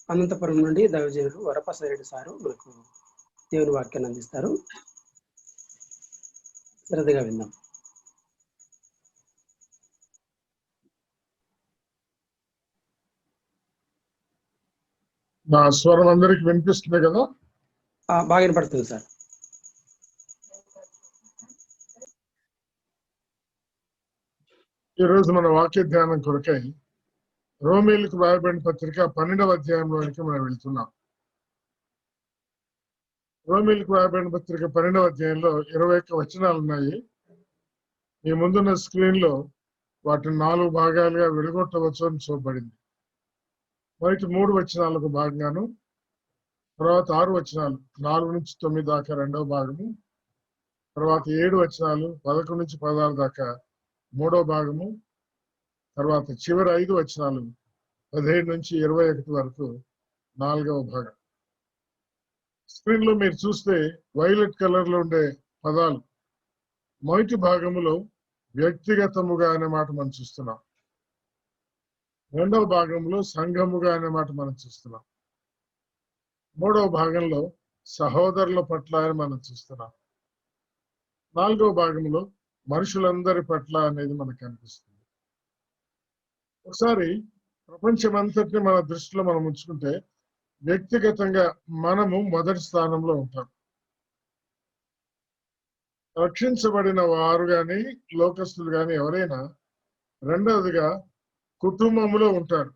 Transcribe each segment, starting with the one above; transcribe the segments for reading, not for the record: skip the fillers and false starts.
అనంతపురం నుండి దైవజనులు వరప్రసాదరెడ్డి సారు మనకు దేవుని వాక్యాన్ని అందిస్తారు. శ్రద్ధగా విందాం. నా స్వరం అందరికి వినిపిస్తుంది కదా? బాగా వినపడుతుంది సార్. ఈరోజు మన వాక్య ధ్యానం కొరకై రోమీలకు రాయబడిన పత్రిక 12వ అధ్యాయంలోనికి మనం వెళ్తున్నాం. రోమీలకు రాయబడిన పత్రిక 12వ అధ్యాయంలో 21 వచనాలు ఉన్నాయి. ఈ ముందున్న స్క్రీన్ లో వాటిని 4 భాగాలుగా విడగొట్టవచ్చు అని చూపబడింది. మొదటి 3 వచనాలకు భాగంగాను, తర్వాత 6 వచనాలు 4 నుంచి 9 దాకా రెండవ భాగము, తర్వాత 7 వచనాలు 11 నుంచి 16 దాకా మూడవ భాగము, తర్వాత చివరి 5 వచనాలు 17 నుంచి 21 వరకు నాలుగవ భాగం. స్క్రీన్ లో మీరు చూస్తే వైలెట్ కలర్ లో ఉండే పదాలు మొదటి భాగములో వ్యక్తిగతముగా అనే మాట మనం చూస్తున్నాం. రెండవ భాగంలో సంఘముగా అనే మాట మనం చూస్తున్నాం. మూడవ భాగంలో సహోదరుల పట్ల అని మనం చూస్తున్నాం. నాలుగవ భాగంలో మనుషులందరి పట్ల అనేది మనకు కనిపిస్తుంది. ఒకసారి ప్రపంచమంతటిని మన దృష్టిలో మనం ఉంచుకుంటే వ్యక్తిగతంగా మనము మొదటి స్థానంలో ఉంటాం. రక్షించబడిన వారు కానీ లోకస్తులు కానీ ఎవరైనా రెండవదిగా కుటుంబములో ఉంటారు.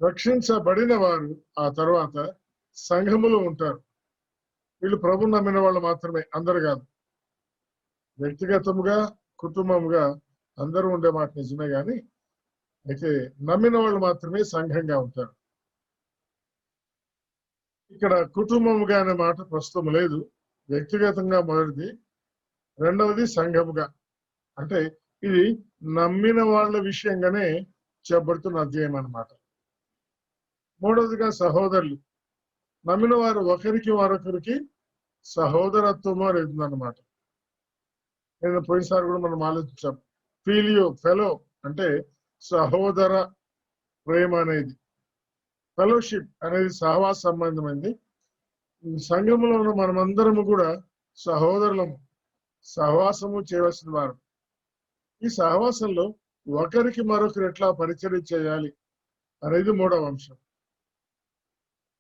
రక్షించబడిన వారు ఆ తర్వాత సంఘములో ఉంటారు. వీళ్ళు ప్రభు నమ్మిన వాళ్ళు మాత్రమే, అందరు కాదు. వ్యక్తిగతముగా కుటుంబముగా అందరూ ఉండే మాట నిజమే, కానీ అయితే నమ్మిన వాళ్ళు మాత్రమే సంఘంగా ఉంటారు. ఇక్కడ కుటుంబముగా అనే మాట ప్రస్తుతం లేదు. వ్యక్తిగతంగా మొదటిది, రెండవది సంఘముగా. అంటే ఇది నమ్మిన వాళ్ళ విషయంగానే చెప్పబడుతున్న అధ్యాయం అన్నమాట. మూడవదిగా సహోదరులు. నమ్మిన వారు ఒకరికి మరొకరికి సహోదరత్వము అనేది అన్నమాట. నేను పోయినసారి కూడా మనం ఆలోచించాం. ఫీలియో ఫెలో అంటే సహోదర ప్రేమ అనేది, ఫెలోషిప్ అనేది సహవాస సంబంధమైంది. సంఘంలో ఉన్న మనమందరము కూడా సహోదరులము, సహవాసము చేయవలసిన వారు. ఈ సహవాసంలో ఒకరికి మరొకరు ఎట్లా పరిచయం చేయాలి అనేది మూడవ అంశం.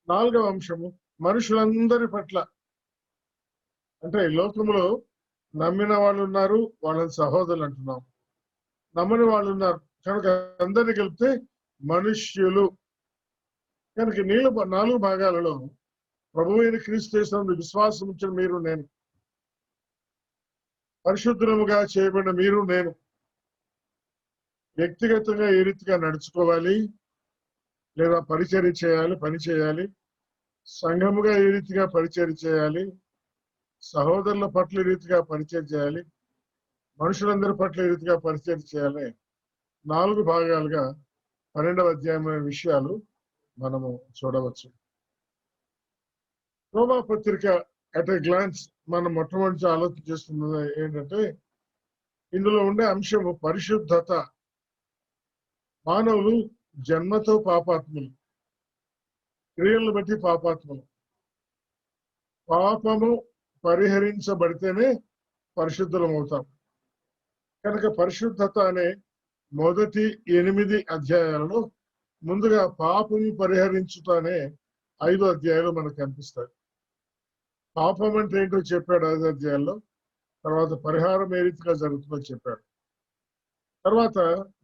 నాలుగవ అంశము మనుషులందరి పట్ల. అంటే లోకంలో నమ్మిన వాళ్ళు ఉన్నారు, వాళ్ళని సహోదరులు అంటున్నాం. నమ్మని వాళ్ళు ఉన్నారు కనుక అందరినీ కలిపితే మనుష్యులు. కనుక 4 భాగాలలో ప్రభువైన క్రీస్తు యేసునందు విశ్వాసం ఉంచిన మీరు నేను, పరిశుద్ధముగా చేయబడిన మీరు నేను వ్యక్తిగతంగా ఏ రీతిగా నడుచుకోవాలి లేదా పరిచర్య చేయాలి, పని చేయాలి, సంఘముగా ఏ రీతిగా పరిచర్య చేయాలి, సహోదరుల పట్ల ఏ రీతిగా పరిచయం చేయాలి, మనుషులందరి పట్ల ఏ రీతిగా పరిచయం చేయాలి, 4 భాగాలుగా 12వ అధ్యాయమైన విషయాలు మనము చూడవచ్చు. రోమా పత్రిక అట్ ఏ గ్లాన్స్ మనం మొట్టమొదటి ఆలోచన చేస్తున్నది ఏంటంటే, ఇందులో ఉండే అంశము పరిశుద్ధత. మానవులు జన్మతో పాపాత్ములు, క్రియలను బట్టి పాపాత్ములు. పాపము పరిహరించబడితేనే పరిశుద్ధులం అవుతాం. కనుక పరిశుద్ధత అనే మొదటి 8 అధ్యాయాలలో ముందుగా పాపము పరిహరించుట అనే 5 అధ్యాయాలు మనకు కనిపిస్తాయి. పాపం అంటే ఏంటో చెప్పాడు 5 అధ్యాయాల్లో. తర్వాత పరిహారం ఏ రీతిగా జరుగుతుందో చెప్పాడు. తర్వాత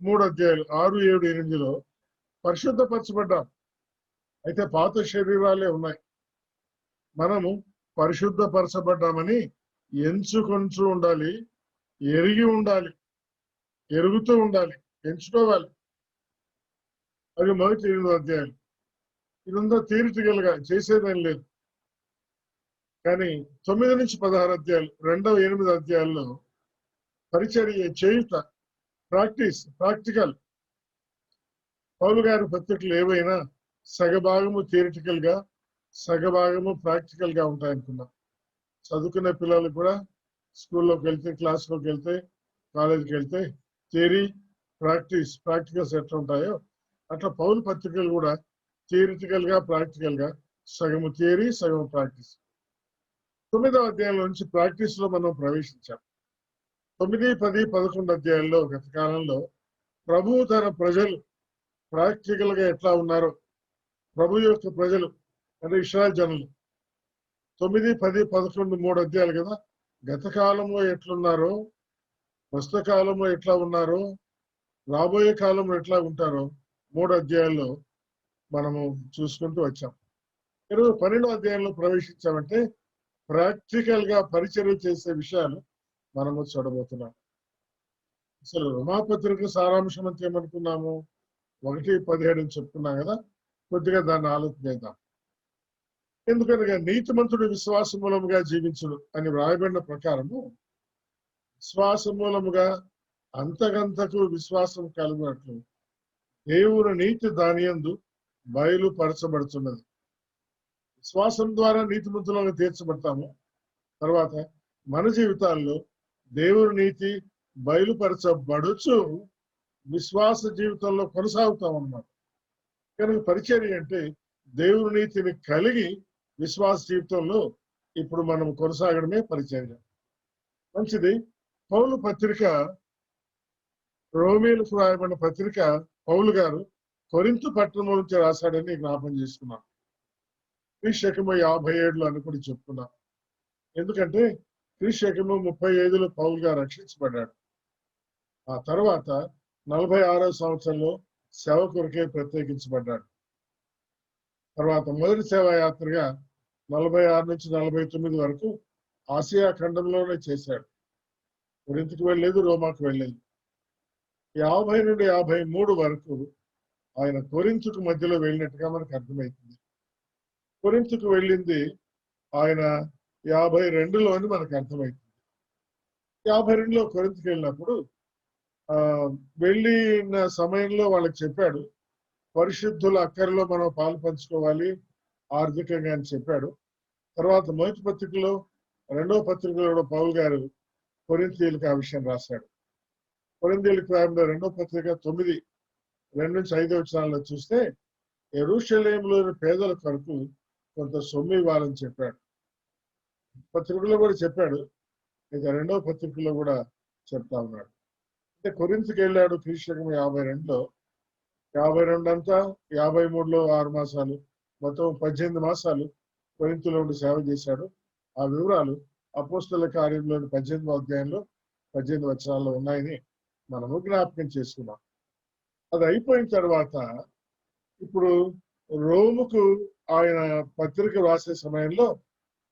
3 అధ్యాయాలు 6, 7, 8లో పరిశుద్ధపరచబడ్డాం. అయితే పాత శరీరాలే ఉన్నాయి. మనము పరిశుద్ధపరచబడ్డామని ఎంచుకొంటూ ఉండాలి, ఎరిగి ఉండాలి, ఎరుగుతూ ఉండాలి, ఎంచుకోవాలి. అది మొదటి 8 అధ్యాయాలు. ఇదంతా తీరిటిగలుగా చేసేదేం లేదు. కానీ 9 నుంచి 16 అధ్యాయాలు, రెండవ 8 అధ్యాయాల్లో పరిచర్య చేయుట, ప్రాక్టికల్. పౌలు గారి పత్రికలు ఏవైనా సగభాగము థియరిటికల్ గా, సగభాగము ప్రాక్టికల్ గా ఉంటాయనుకున్నాం. చదువుకునే పిల్లలు కూడా స్కూల్లోకి వెళ్తే, క్లాస్లోకి వెళ్తే, కాలేజీకి వెళ్తే థియరీ, ప్రాక్టికల్స్ ఎట్లా ఉంటాయో అట్లా పౌలు పత్రికలు కూడా థియరిటికల్ గా ప్రాక్టికల్ గా సగము థియరీ సగం ప్రాక్టీస్. 9వ అధ్యాయంలో నుంచి ప్రాక్టీస్ లో మనం ప్రవేశించాం. 9, 10, 11 అధ్యాయాల్లో గత కాలంలో ప్రభు తన ప్రజలు ప్రాక్టికల్ గా ఎట్లా ఉన్నారో, ప్రభు యొక్క ప్రజలు అంటే ఇశ్రాయేల్ జనులు 9, 10, 11 3 అధ్యాయాలు కదా, గత కాలంలో ఎట్లున్నారో, ప్రస్తుత కాలంలో ఎట్లా ఉన్నారో, రాబోయే కాలంలో ఎట్లా ఉంటారో 3 అధ్యాయాల్లో మనము చూసుకుంటూ వచ్చాం. ఈరోజు 12వ అధ్యాయంలో ప్రవేశించామంటే ప్రాక్టికల్ గా పరిచర్య చేసే విషయాలు మనము చూడబోతున్నాం. అసలు రోమాపత్రిక సారాంశం అంటే ఏమనుకున్నాము, 1:17 అని చెప్పుకున్నాం కదా, కొద్దిగా దాన్ని ఆలోచన చేద్దాం. ఎందుకనగా నీతిమంతుడు విశ్వాస మూలముగా జీవించుడు అని వ్రాయబడిన ప్రకారము విశ్వాస మూలముగా అంతకంతకు విశ్వాసం కలుగునట్లు దేవుని నీతి దాని యందు బయలుపరచబడుతున్నది. విశ్వాసం ద్వారా నీతిమంతులుగా తీర్చబడతాము. తర్వాత మన జీవితాల్లో దేవుని నీతి బయలుపరచబడుచు విశ్వాస జీవితంలో కొనసాగుతాం అన్నమాట. కనుక పరిచర్య అంటే దేవుని నీతిని కలిగి విశ్వాస జీవితంలో ఇప్పుడు మనం కొనసాగడమే పరిచర్య. మంచిది. పౌలు పత్రిక, రోమీలకు రాయబడిన పత్రిక పౌలు గారు కొరింథు పట్టణం నుంచి రాశాడని జ్ఞాపం చేసుకున్నాం. క్రీస్తు 57 అని కూడా చెప్పుకున్నాం. ఎందుకంటే క్రీస్తు 35లో పౌలు గారు రక్షించబడ్డాడు. ఆ తర్వాత 46వ సంవత్సరంలో సేవ కొరకే ప్రత్యేకించబడ్డాడు. తర్వాత మొదటి సేవా యాత్రగా 46 నుంచి 49 వరకు ఆసియా ఖండంలోనే చేశాడు. కొరింథుకు వెళ్ళలేదు, రోమాకు వెళ్ళలేదు. 50 నుండి 53 వరకు ఆయన కొరింథుకు మధ్యలో వెళ్ళినట్టుగా మనకు అర్థమవుతుంది. కొరింథుకు వెళ్ళింది ఆయన 52లోని మనకు అర్థమవుతుంది. 52లో కొరింథుకు వెళ్ళినప్పుడు వెళ్ళిన సమయంలో వాళ్ళకి చెప్పాడు, పరిశుద్ధుల అక్కరలో మనం పాలు పంచుకోవాలి ఆర్థికంగా అని చెప్పాడు. తర్వాత మొదటి పత్రికలో, 2వ పత్రికలో కూడా పౌలు గారు కొరింథీయులకు ఆ విషయం రాశాడు. కొరింథీయులకు రాయబడిన 2వ పత్రిక 9:2-5 వచనాల్లో చూస్తే యెరూషలేములోని పేదల కొరకు కొంత సొమ్ము ఇవ్వాలని చెప్పాడు. పత్రికలో కూడా చెప్పాడు, ఇక 2వ పత్రికలో కూడా చెప్తా ఉన్నాడు. అంటే కొరింథుకి వెళ్ళాడు క్రీస్తు 52లో, 52 అంతా 53లో 6 మాసాలు, మొత్తం 18 మాసాలు కొరింథులో ఉండి సేవ చేశాడు. ఆ వివరాలు అపోస్తలుల కార్యంలోని 18వ అధ్యాయంలో 18 వచనాల్లో ఉన్నాయని మనము జ్ఞాపకం చేసుకున్నాం. అది అయిపోయిన తర్వాత ఇప్పుడు రోముకు ఆయన పత్రిక రాసే సమయంలో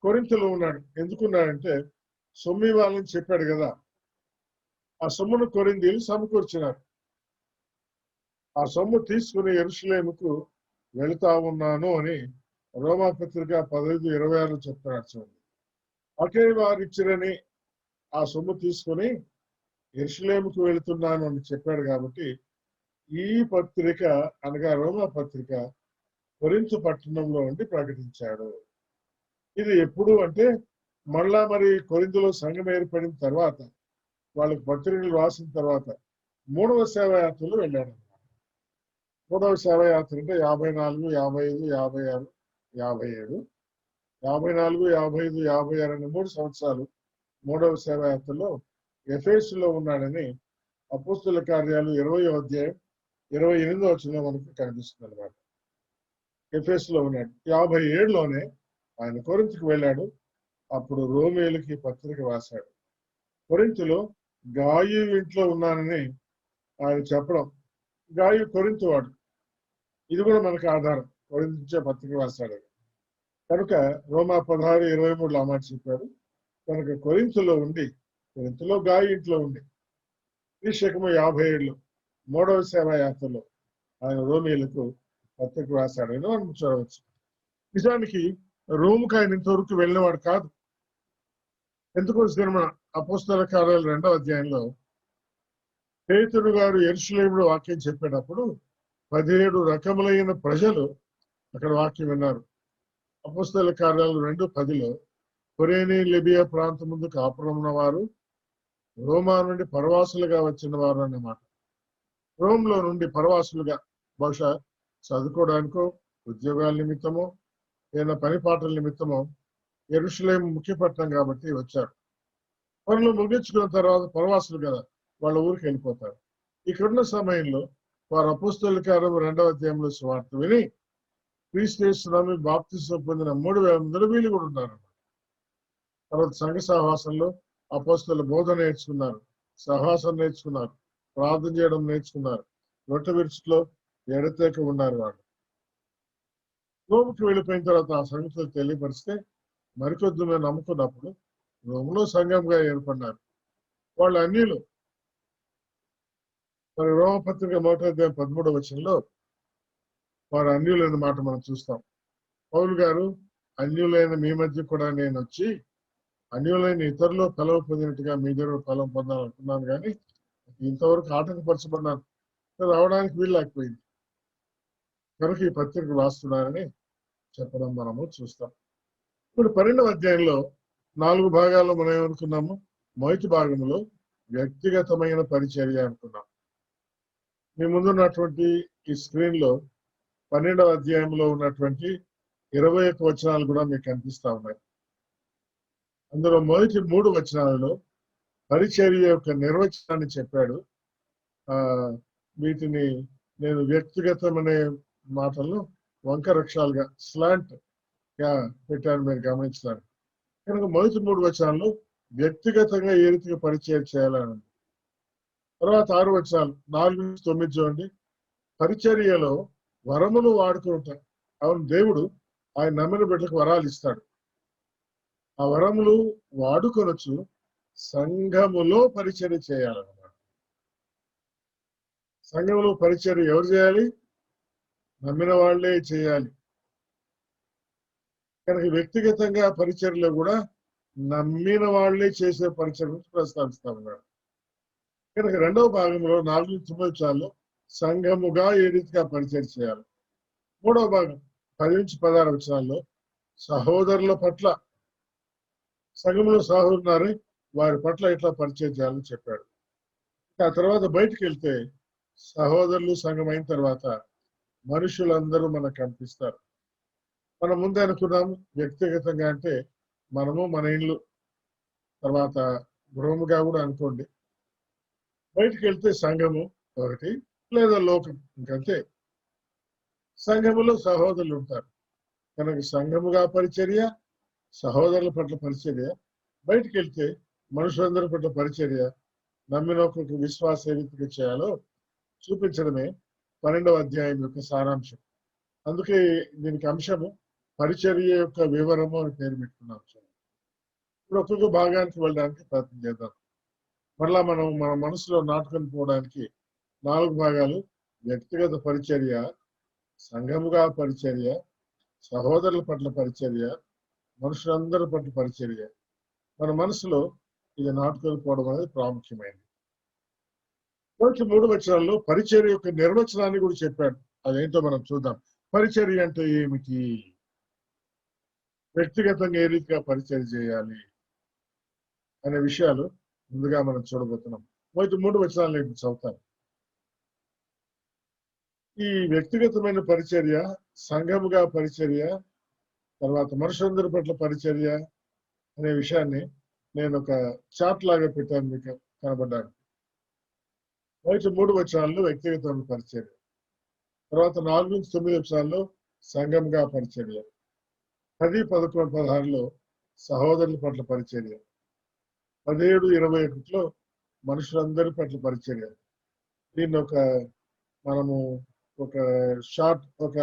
కొరింథులో ఉన్నాడు. ఎందుకున్నాడంటే సొమ్ము ఇవ్వాలని చెప్పాడు కదా, ఆ సొమ్మును కొరింథీయులు సమకూర్చినారు. ఆ సొమ్ము తీసుకుని యెరూషలేముకు వెళుతా ఉన్నాను అని రోమా పత్రిక 15:26 చెప్తున్నాడు. చూడండి, అటే వారు ఇచ్చిరని ఆ సొమ్ము తీసుకుని యెరూషలేముకు వెళుతున్నాను అని చెప్పాడు. కాబట్టి ఈ పత్రిక అనగా రోమా పత్రిక కొరింథు పట్టణంలో ఉండి ప్రకటించాడు. ఇది ఎప్పుడు అంటే మళ్ళా మరి కొరింథులో సంఘం ఏర్పడిన తర్వాత, వాళ్ళకి పత్రికలు రాసిన తర్వాత 3వ సేవాయాత్రలో వెళ్ళాడు. 3వ సేవాయాత్ర అంటే 54, 55, 56, 57, 54, 55, 56 అనే 3 సంవత్సరాలు 3వ సేవాయాత్రలో ఎఫెసులో ఉన్నాడని అపోస్తలుల కార్యాలు 20వ అధ్యాయం 28వ వచనంలో మనకు కనిపిస్తుంది అన్నమాట. ఎఫెసులో ఉన్నాడు. 57లోనే ఆయన కొరింథుకు వెళ్ళాడు. అప్పుడు రోమీయులకి పత్రిక రాశాడు. కొరింథులో గాయు ఇంట్లో ఉన్నానని ఆయన చెప్పడం, గాయు కొరింథు వాడు, ఇది కూడా మనకు ఆధారం. కొరింథు నుంచే పత్రిక రాశాడు కనుక రోమా 16:23లో ఆ మాట చెప్పాడు. కనుక కొరింథులో ఉండి, కొరింథులో గాయు ఇంట్లో ఉండి క్రీస్తు 57లో 3వ సేవా యాత్రలో ఆయన రోమీయులకు పత్రిక రాశాడని మనం చూడవచ్చు. నిజానికి రోముకు ఆయన ఇంతవరకు వెళ్ళినవాడు కాదు. ఎందుకు మన అపోస్తల కార్యాలు 2వ అధ్యాయంలో పేతురు గారు యెరూషలేములో వాక్యం చెప్పేటప్పుడు 17 రకములైన ప్రజలు అక్కడ వాక్యం విన్నారు. అపోస్తల కార్యాలు 2:10లో కొరేని లిబియా ప్రాంతం ముందు కాపురమున్న వారు, రోమా నుండి పరవాసులుగా వచ్చిన వారు అన్నమాట. రోమ్లో నుండి పరవాసులుగా బహుశా చదువుకోవడానికో, ఉద్యోగాల నిమిత్తమో, ఏదైనా పని పాటల నిమిత్తమో యెరూషలేము ముఖ్య పట్టణం కాబట్టి వచ్చారు. పనులు ముగించుకున్న తర్వాత పరవాసులు కదా, వాళ్ళ ఊరికి వెళ్ళిపోతారు. ఇక్కడున్న సమయంలో వారు అపోస్తలుల కార్యము 2వ అధ్యాయంలో సువార్త విని క్రీస్తు యేసునామమున బాప్తిసం పొందిన 3,000 మంది వీళ్ళు కూడా ఉన్నారు. తర్వాత సంఘ సహవాసంలో అపోస్తలుల బోధన నేర్చుకున్నారు, సహవాసం నేర్చుకున్నారు, ప్రార్థన చేయడం నేర్చుకున్నారు, రొట్టె విరుచులో ఎడతెక ఉన్నారు. వాళ్ళు రోముకి వెళ్ళిపోయిన తర్వాత ఆ సంగతులు తెలియపరిస్తే మరికొద్దుమే నమ్ముకున్నప్పుడు రోములో సంఘంగా ఏర్పడినారు. వాళ్ళు అన్యులు. మరి రోమపత్రిక 1వ అధ్యాయం 13వ వచనంలో వారు అన్యులైన మాట మనం చూస్తాం. పౌలు గారు అన్యులైన మీ మధ్య కూడా నేను వచ్చి అన్యులైన ఇతరులు కలవ పొందినట్టుగా మీ దగ్గర కలవ పొందాలనుకున్నాను, కానీ ఇంతవరకు ఆటంకపరచబడినాను, రావడానికి వీలు లేకపోయింది. కనుక ఈ పత్రిక రాస్తున్నారని చెప్పడం మనము చూస్తాం. ఇప్పుడు 12వ అధ్యాయంలో 4 భాగాల్లో మనం ఏమనుకున్నాము? మొదటి భాగంలో వ్యక్తిగతమైన పరిచర్య అనుకున్నాం. మీ ముందున్నటువంటి ఈ స్క్రీన్ లో 12వ అధ్యాయంలో ఉన్నటువంటి 21 వచనాలు కూడా మీకు కనిపిస్తా ఉన్నాయి. అందులో మొదటి 3 వచనాలలో పరిచర్య యొక్క నిర్వచనాన్ని చెప్పాడు. వీటిని నేను వ్యక్తిగతమనే మాటలను వంకరక్షాలుగా స్లాంట్ గా పెట్టాను, మీరు గమనించారు. కనుక మొదటి 3 వచనాల్లో వ్యక్తిగతంగా ఏ రీతిగా పరిచయం చేయాలని. తర్వాత 6 వచనాలు 4-9 చూడండి. పరిచర్యలో వరములు వాడుకుంటాం. అవును, దేవుడు ఆయన నమ్మిన బిడ్డలకు వరాలు ఇస్తాడు. ఆ వరములు వాడుకొనొచ్చు సంఘములో పరిచర్య చేయాలన్నమాట. సంఘంలో పరిచర్య ఎవరు చేయాలి? నమ్మిన వాళ్ళే చేయాలి. కనుక వ్యక్తిగతంగా పరిచర్యలో కూడా నమ్మిన వాళ్ళే చేసే పరిచయం గురించి ప్రస్తావిస్తా ఉన్నాడు. కనుక 2వ భాగంలో 4-9 వచనాల్లో సంఘముగా ఏ రీతిగా పరిచయం చేయాలి. 3వ భాగం 10-16 వచనాల్లో సహోదరుల పట్ల, సంఘంలో సహోదరులు వారి పట్ల ఎట్లా పరిచయం చేయాలని చెప్పాడు. ఆ తర్వాత బయటికి వెళ్తే సహోదరులు సంఘం అయిన తర్వాత మనుషులందరూ మనకు కనిపిస్తారు. మనం ముందే అనుకున్నాము వ్యక్తిగతంగా అంటే మనము మన ఇల్లు, తర్వాత గృహముగా కూడా అనుకోండి. బయటికి వెళ్తే సంఘము ఒకటి, లేదా లోకం, ఇంకంతే. సంఘములో సహోదరులు ఉంటారు కనుక సంఘముగా పరిచర్య, సహోదరుల పట్ల పరిచర్య. బయటికి వెళ్తే మనుషులందరి పట్ల పరిచర్య, నమ్మిన ఒక విశ్వాస ఏ రీతిగా చేయాలో చూపించడమే 12వ అధ్యాయం యొక్క సారాంశం. అందుకే దీనికి అంశము పరిచర్య యొక్క వివరము అని పేరు పెట్టుకున్నాం. ఇప్పుడు ఒక్కొక్క భాగానికి వెళ్ళడానికి ప్రయత్నం చేద్దాం. మరలా మనం మన మనసులో నాటుకొని పోవడానికి 4 భాగాలు: వ్యక్తిగత పరిచర్య, సంఘముగా పరిచర్య, సహోదరుల పట్ల పరిచర్య, మనుషులందరి పట్ల పరిచర్య. మన మనసులో ఇది నాటుకొని పోవడం అనేది ప్రాముఖ్యమైనది. మొదటి 3 వచనాల్లో పరిచర్య యొక్క నిర్వచనాన్ని కూడా చెప్పాడు. అదేంటో మనం చూద్దాం. పరిచర్య అంటే ఏమిటి? వ్యక్తిగతంగా ఏ రీతిగా పరిచర్య చేయాలి అనే విషయాలు ముందుగా మనం చూడబోతున్నాం. మొదటి 3 వచనాలు నేను చదువుతాను. ఈ వ్యక్తిగతమైన పరిచర్య, సంఘముగా పరిచర్య, తర్వాత మనుషులందరి పట్ల పరిచర్య అనే విషయాన్ని నేను ఒక చార్ట్ లాగా పెట్టాను మీకు కనబడ్డాను. మొదటి 3 వచనాల్లో వ్యక్తిగతమైన పరిచర్య, తర్వాత 4-9 వచనాల్లో సంఘంగా పరిచర్య, 10, 11, 16లో సహోదరుల పట్ల పరిచర్య, 17, 21లో మనుషులందరి పట్ల పరిచర్య. దీన్ని మనము ఒక షార్ట్, ఒక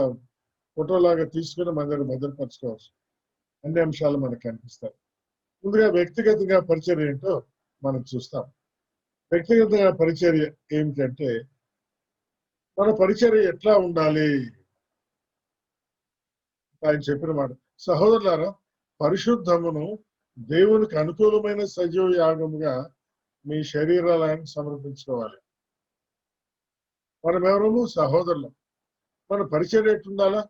ఫోటోలాగా తీసుకుని మన దగ్గర భద్రపరచుకోవచ్చు. అన్ని అంశాలు మనకు కనిపిస్తాయి. ముందుగా వ్యక్తిగతంగా పరిచర్య ఏంటో మనం చూస్తాం. వ్యక్తిగతంగా పరిచర్య ఏమిటంటే, మన పరిచర్య ఎట్లా ఉండాలి? ఆయన చెప్పిన మాట, సహోదరులారా, పరిశుద్ధమును దేవునికి అనుకూలమైన సజీవ యాగముగా మీ శరీరాలను సమర్పించుకోవాలి. మనం ఎవరము? సహోదరులు. మన పరిచర్య ఎట్లుండాలా?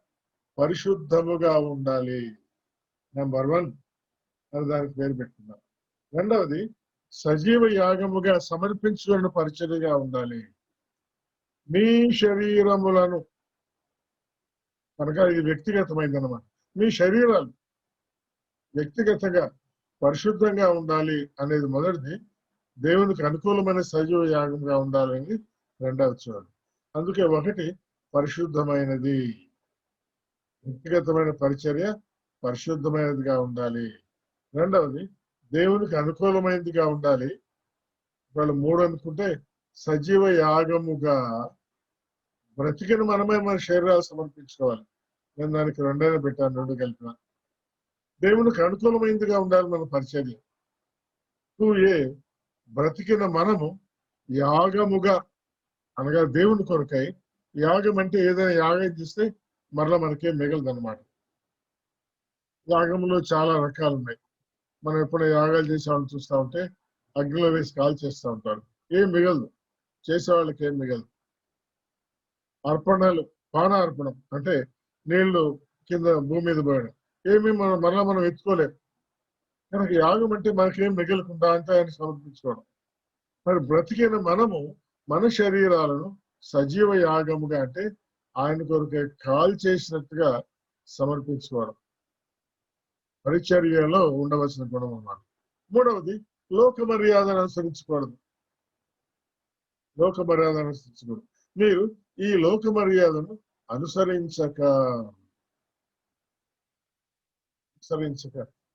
పరిశుద్ధముగా ఉండాలి. నెంబర్ 1 అని దానికి పేరు పెట్టుకున్నాం. రెండవది, సజీవ యాగముగా సమర్పించుకున్న పరిచర్యగా ఉండాలి. మీ శరీరములను కనుక ఇది వ్యక్తిగతమైంది అనమాట. మీ శరీరాలు వ్యక్తిగతంగా పరిశుద్ధంగా ఉండాలి అనేది మొదటిది. దేవునికి అనుకూలమైన సజీవ యాగంగా ఉండాలని రెండవ చూడండి. అందుకే ఒకటి పరిశుద్ధమైనది, వ్యక్తిగతమైన పరిచర్య పరిశుద్ధమైనదిగా ఉండాలి. రెండవది దేవునికి అనుకూలమైనదిగా ఉండాలి. వాళ్ళు మూడు అనుకుంటే సజీవ యాగముగా బ్రతికిన మనమే మన శరీరాలు సమర్పించుకోవాలి. నేను దానికి రెండైనా పెట్టాను, రెండు కలిపిన. దేవునికి అనుకూలమైనదిగా ఉండాలి మన పరిచర్య. 2A బ్రతికిన మనము యాగముగా, అనగా దేవుని కొరకై. యాగం అంటే ఏదైనా యాగం చేస్తే మరలా మనకేం మిగలదు అనమాట. యాగంలో చాలా రకాలు ఉన్నాయి. మనం ఎప్పుడైనా యాగాలు చేసే వాళ్ళని చూస్తూ ఉంటే అగ్నిలో వేసి కాల్ చేస్తూ ఉంటారు, ఏం మిగలదు, చేసేవాళ్ళకి ఏం మిగలదు. అర్పణలు, పానార్పణం అంటే నీళ్లు కింద భూమి మీద పోయడం, ఏమి మనం ఎత్తుకోలేము. కనుక యాగం అంటే మనకేం మిగలకుండా అంటే ఆయన సమర్పించుకోవడం. మరి బ్రతికిన మనము మన శరీరాలను సజీవ యాగముగా అంటే ఆయన కొరకే కాల్ చేసినట్టుగా సమర్పించుకోవడం పరిచర్యలో ఉండవలసిన గుణం అన్నమాట. మూడవది లోక మర్యాదను అనుసరించకూడదు. లోక మర్యాద అనుసరించకూడదు. మీరు ఈ లోక మర్యాదను అనుసరించక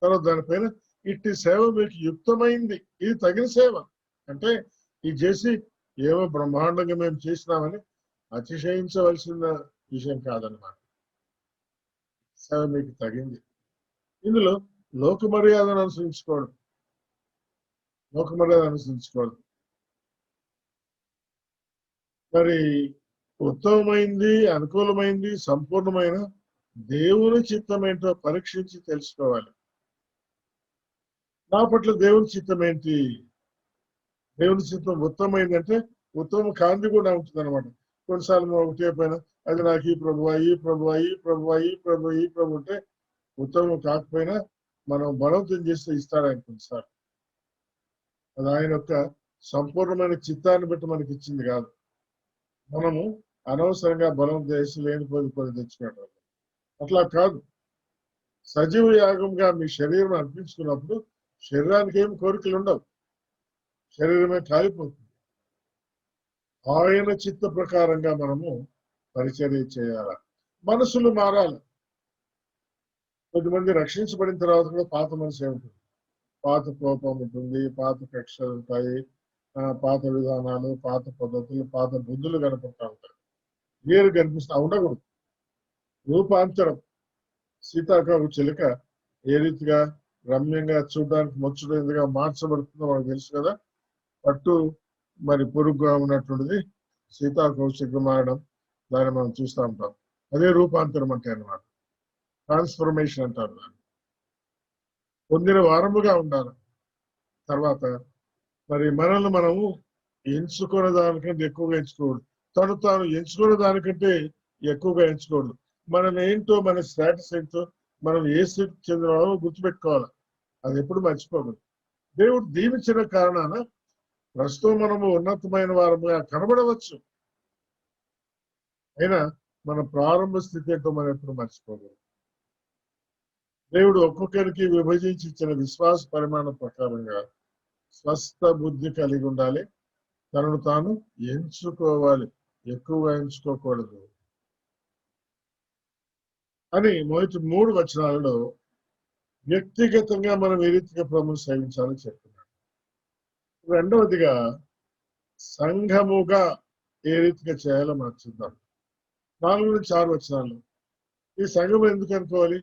తర్వాత దానిపైన ఇట్టి సేవ మీకు యుక్తమైంది, ఇది తగిన సేవ అంటే ఇది చేసి ఏవో బ్రహ్మాండంగా మేము చేసినామని అతిశయించవలసిన విషయం కాదన్నమాట. సేవ మీకు తగింది. ఇందులో లోక మర్యాదను అనుసరించుకోవడం, మరి ఉత్తమమైంది, అనుకూలమైంది, సంపూర్ణమైన దేవుని చిత్తం ఏంటో పరీక్షించి తెలుసుకోవాలి. నా పట్ల దేవుని చిత్తం ఏంటి? దేవుని చిత్తం ఉత్తమమైందంటే ఉత్తమ కాంతి కూడా ఉంటుంది అనమాట. కొన్నిసార్లు ఒకటే పైన అది నాకు ఈ ప్రభువా, ఈ ప్రభువా, ఈ ప్రభువా, ఈ ప్రభు, ఈ ప్రభు అంటే ఉత్తమం కాకపోయినా మనం బలవంతం చేస్తే ఇస్తాడు ఆయన కొన్నిసార్లు. అది ఆయన యొక్క సంపూర్ణమైన చిత్తాన్ని బట్టి మనకి ఇచ్చింది కాదు. మనము అనవసరంగా బలం చేసి లేనిపోయి తెచ్చుకోవడం. అట్లా కాదు. సజీవ యాగంగా మీ శరీరం అర్పించుకున్నప్పుడు శరీరానికి ఏమి కోరికలు ఉండవు, శరీరమే కాలిపోతుంది. ఆయన చిత్త ప్రకారంగా మనము పరిచర్య చేయాలి. మనసులు మారాలి. కొద్దిమంది రక్షించబడిన తర్వాత కూడా పాత మనసు ఉంటుంది, పాత కోపం ఉంటుంది, పాత కక్షలు ఉంటాయి, పాత విధానాలు, పాత పద్ధతులు, పాత బుద్ధులు కనపడతా ఉంటాయి. వేరు కనిపిస్తా ఉండకూడదు. రూపాంతరం. సీతాకాకు చిలుక ఏ రీతిగా రమ్యంగా చూడడానికి ముచ్చటగా మార్చబడుతుందో మనకు తెలుసు కదా. పట్టు మరి పొరుగుగా ఉన్నటువంటిది సీతాకౌశిక మారడం, దాన్ని మనం చూస్తూ ఉంటాం. అదే రూపాంతరం అంటే అన్నమాట. ట్రాన్స్ఫర్మేషన్ అంటారు దాన్ని. పొందిన వారముగా ఉండాలి. తర్వాత మరి మనల్ని మనము ఎంచుకునే దానికంటే ఎక్కువగా ఎంచుకోకూడదు. తాను ఎంచుకునే దానికంటే ఎక్కువగా ఎంచుకోకూడదు. మనం ఏంటో, మన స్టేటస్ ఏంటో, మనం ఏ స్థితి చెందిన వాళ్ళో గుర్తుపెట్టుకోవాలి. అది ఎప్పుడు మర్చిపోకూడదు. దేవుడు దీవించిన కారణాన ప్రస్తుతం మనము ఉన్నతమైన వారముగా కనబడవచ్చు, అయినా మన ప్రారంభ స్థితి ఏంటో మనం ఎప్పుడు మర్చిపోకూడదు. దేవుడు ఒక్కొక్కరికి విభజించి ఇచ్చిన విశ్వాస పరిమాణం ప్రకారంగా స్వస్థ బుద్ధి కలిగి ఉండాలి. తనను తాను ఎంచుకోవాలి, ఎక్కువగా ఎంచుకోకూడదు అని మొదటి 3 వచనాలలో వ్యక్తిగతంగా మనం ఏ రీతిగా ప్రభువును సేవించాలని చెప్తున్నాడు. రెండవదిగా సంఘముగా ఏ రీతిగా చేయాలో మనం చూద్దాం. 4 నుంచి 6 వచనాలు. ఈ సంఘం ఎందుకు అనుకోవాలి?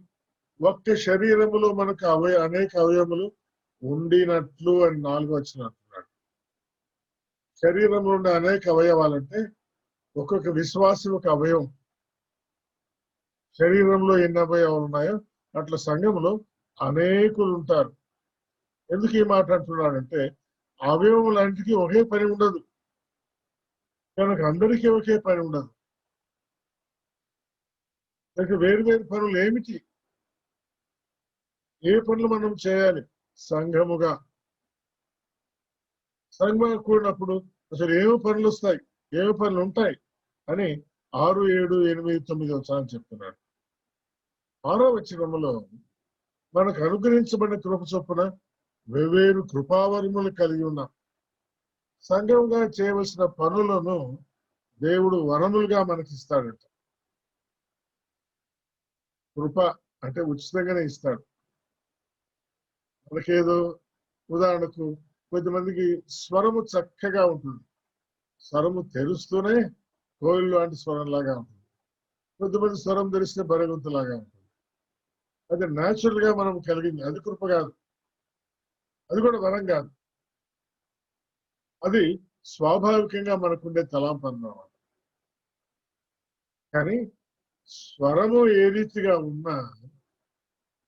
ఒక్క శరీరములో మనకు అనేక అవయవములు ఉండినట్లు అని 4 వచనం అంటున్నాడు. శరీరంలో ఉండే అనేక అవయవాలంటే ఒక్కొక్క విశ్వాసం ఒక అవయవం. శరీరంలో ఎన్ని అవయవాలు ఉన్నాయో అట్లా సంఘంలో అనేకులు ఉంటారు. ఎందుకు ఈ మాట అంటున్నాడంటే అవయవములన్నిటికీ ఒకే పని ఉండదు కనుక అందరికీ ఒకే పని ఉండదు. కనుక వేరు పనులు ఏమిటి? ఏ పనులు మనం చేయాలి? సంఘముగా కూడినప్పుడు అసలు ఏమో పనులు వస్తాయి, ఏమో పనులు ఉంటాయి అని 6, 7, 8, 9 వచనాలు చెప్తున్నాడు. 6వ వచనములో మనకు అనుగ్రహించబడిన కృప చొప్పున వెవ్వేరు కృపావరములు కలిగి ఉన్నాం. సంఘంగా చేయవలసిన పనులను దేవుడు వరములుగా మనకిస్తాడట. కృప అంటే ఉచితంగానే ఇస్తాడు. మనకేదో ఉదాహరణకు కొంతమందికి స్వరము చక్కగా ఉంటుంది, స్వరము తెరుస్తూనే కోయిల్ లాంటి స్వరం లాగా ఉంటుంది. కొంతమంది స్వరం తెరిస్తే బరగొంతులాగా ఉంటుంది. అది న్యాచురల్ గా మనం కలిగింది, అది కృప కాదు, అది కూడా వరం కాదు. అది స్వాభావికంగా మనకుండే తలాంపు అన్నమాట. కానీ స్వరము ఏ రీతిగా ఉన్నా